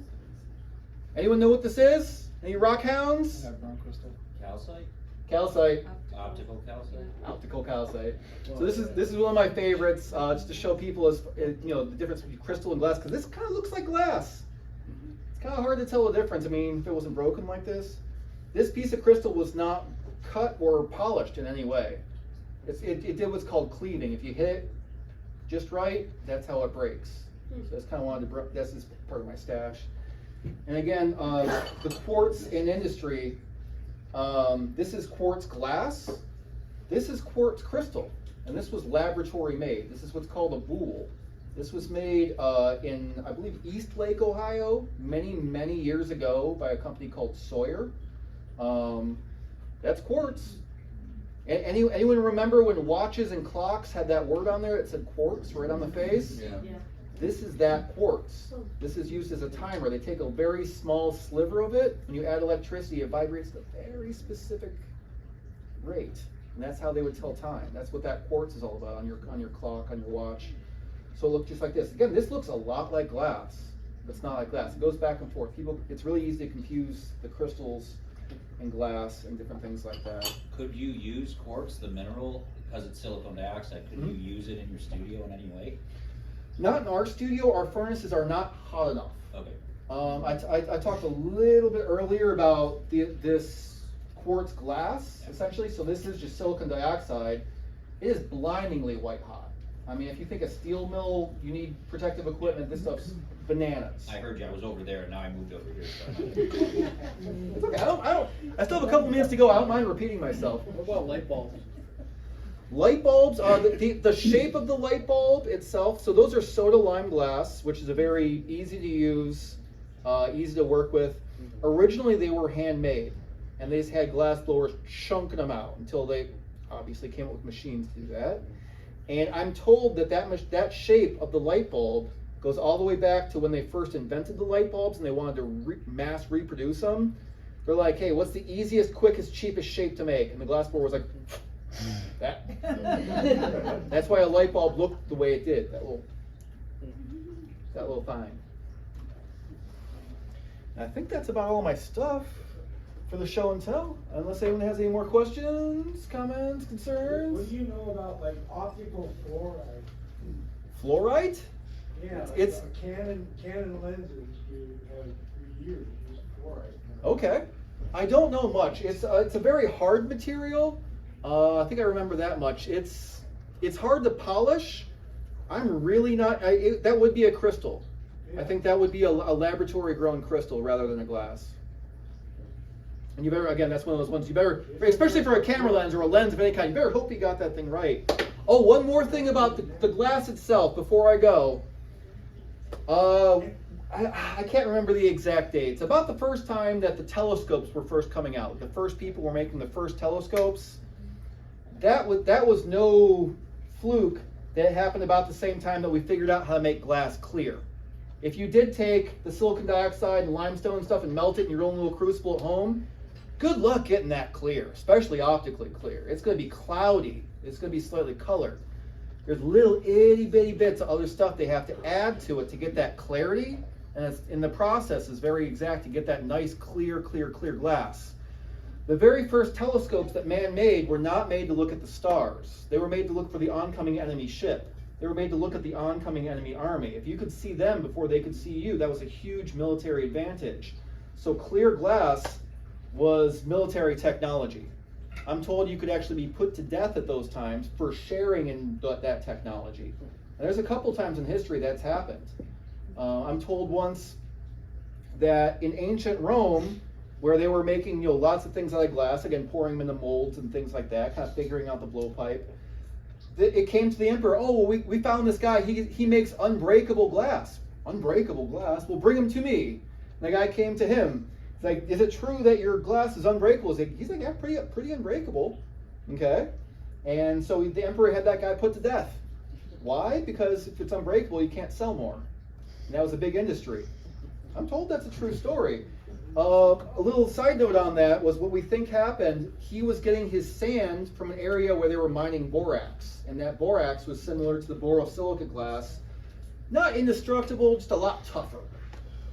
Anyone know what this is? Any rock hounds? Brown crystal. Calcite? Calcite. Optical calcite? Optical calcite. So this is one of my favorites, just to show people the difference between crystal and glass, because this kind of looks like glass. It's kind of hard to tell the difference. I mean, if it wasn't broken like this. This piece of crystal was not cut or polished in any way. It did what's called cleaving. If you hit it just right, that's how it breaks. So that's kind of wanted to. This is part of my stash. And again, the quartz in industry. This is quartz glass. This is quartz crystal, and this was laboratory made. This is what's called a boule. This was made in, I believe, East Lake, Ohio, many years ago by a company called Sawyer. That's quartz. Anyone remember when watches and clocks had that word on there that said quartz right on the face? Yeah. This is that quartz. This is used as a timer. They take a very small sliver of it. When you add electricity, it vibrates at a very specific rate. And that's how they would tell time. That's what that quartz is all about on your clock, on your watch. So it looks just like this. Again, this looks a lot like glass. But it's not like glass. It goes back and forth. It's really easy to confuse the crystals and glass and different things like that. Could you use quartz, the mineral, because it's silicon dioxide? Could you use it in your studio in any way? Not in our studio. Our furnaces are not hot enough. Okay. I talked a little bit earlier about this quartz glass, essentially. So this is just silicon dioxide. It is blindingly white hot. I mean, if you think a steel mill, you need protective equipment. This stuff's bananas. I heard you. I was over there, and now I moved over here. So. It's okay. I still have a couple minutes to go. I don't mind repeating myself. What about light bulbs? Light bulbs are the shape of the light bulb itself. So those are soda lime glass, which is a very easy to use, easy to work with. Originally, they were handmade, and they just had glass blowers chunking them out until they obviously came up with machines to do that. And I'm told that shape of the light bulb goes all the way back to when they first invented the light bulbs and they wanted to mass reproduce them. They're like, hey, what's the easiest, quickest, cheapest shape to make? And the glass blower was like, that. That's why a light bulb looked the way it did. That little thing. I think that's about all my stuff for the show and tell. Unless anyone has any more questions, comments, concerns. What do you know about like optical fluoride? Fluorite? Yeah, It's Canon lenses you have for years used fluoride. okay. I don't know much. It's a very hard material. I think I remember that much. It's hard to polish. I'm really not. That would be a crystal. Yeah. I think that would be a laboratory grown crystal rather than a glass. And you better, again, that's one of those ones you better, especially for a camera lens or a lens of any kind, you better hope you got that thing right. Oh, one more thing about the glass itself before I go. I can't remember the exact dates. About the first time that the telescopes were first coming out, the first people were making the first telescopes. That was no fluke. That happened about the same time that we figured out how to make glass clear. If you did take the silicon dioxide and limestone and stuff and melt it in your own little crucible at home, good luck getting that clear, especially optically clear. It's going to be cloudy It's going to be slightly colored. There's little itty bitty bits of other stuff they have to add to it to get that clarity, and it's, in the process is very exact to get that nice clear glass. The very first telescopes that man made were not made to look at the stars. They were made to look for the oncoming enemy ship. They were made to look at the oncoming enemy army. If you could see them before they could see you, that was a huge military advantage. So clear glass was military technology. I'm told you could actually be put to death at those times for sharing in that technology. And there's a couple times in history that's happened. I'm told once that in ancient Rome, where they were making lots of things out of glass, again pouring them into molds and things like that, kind of figuring out the blowpipe, it came to the emperor, oh, well, we found this guy, he makes unbreakable glass. Unbreakable glass? Well, bring him to me. And the guy came to him. He's like, is it true that your glass is unbreakable? He's like, yeah, pretty unbreakable. Okay? And so the emperor had that guy put to death. Why? Because if it's unbreakable, you can't sell more. And that was a big industry. I'm told that's a true story. A little side note on that was what we think happened. He was getting his sand from an area where they were mining borax. And that borax was similar to the borosilicate glass. Not indestructible, just a lot tougher.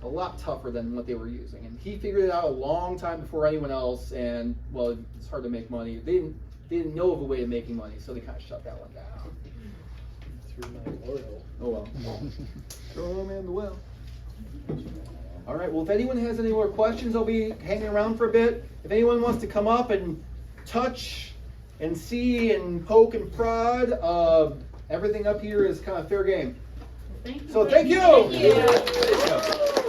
A lot tougher than what they were using. And he figured it out a long time before anyone else. And, well, it's hard to make money. They didn't know of a way of making money, so they kind of shut that one down. Through my oil. Oh, well. Throw him in the well. All right, well, if anyone has any more questions, I'll be hanging around for a bit. If anyone wants to come up and touch and see and poke and prod, everything up here is kind of fair game. Thank you. So thank you. Thank you.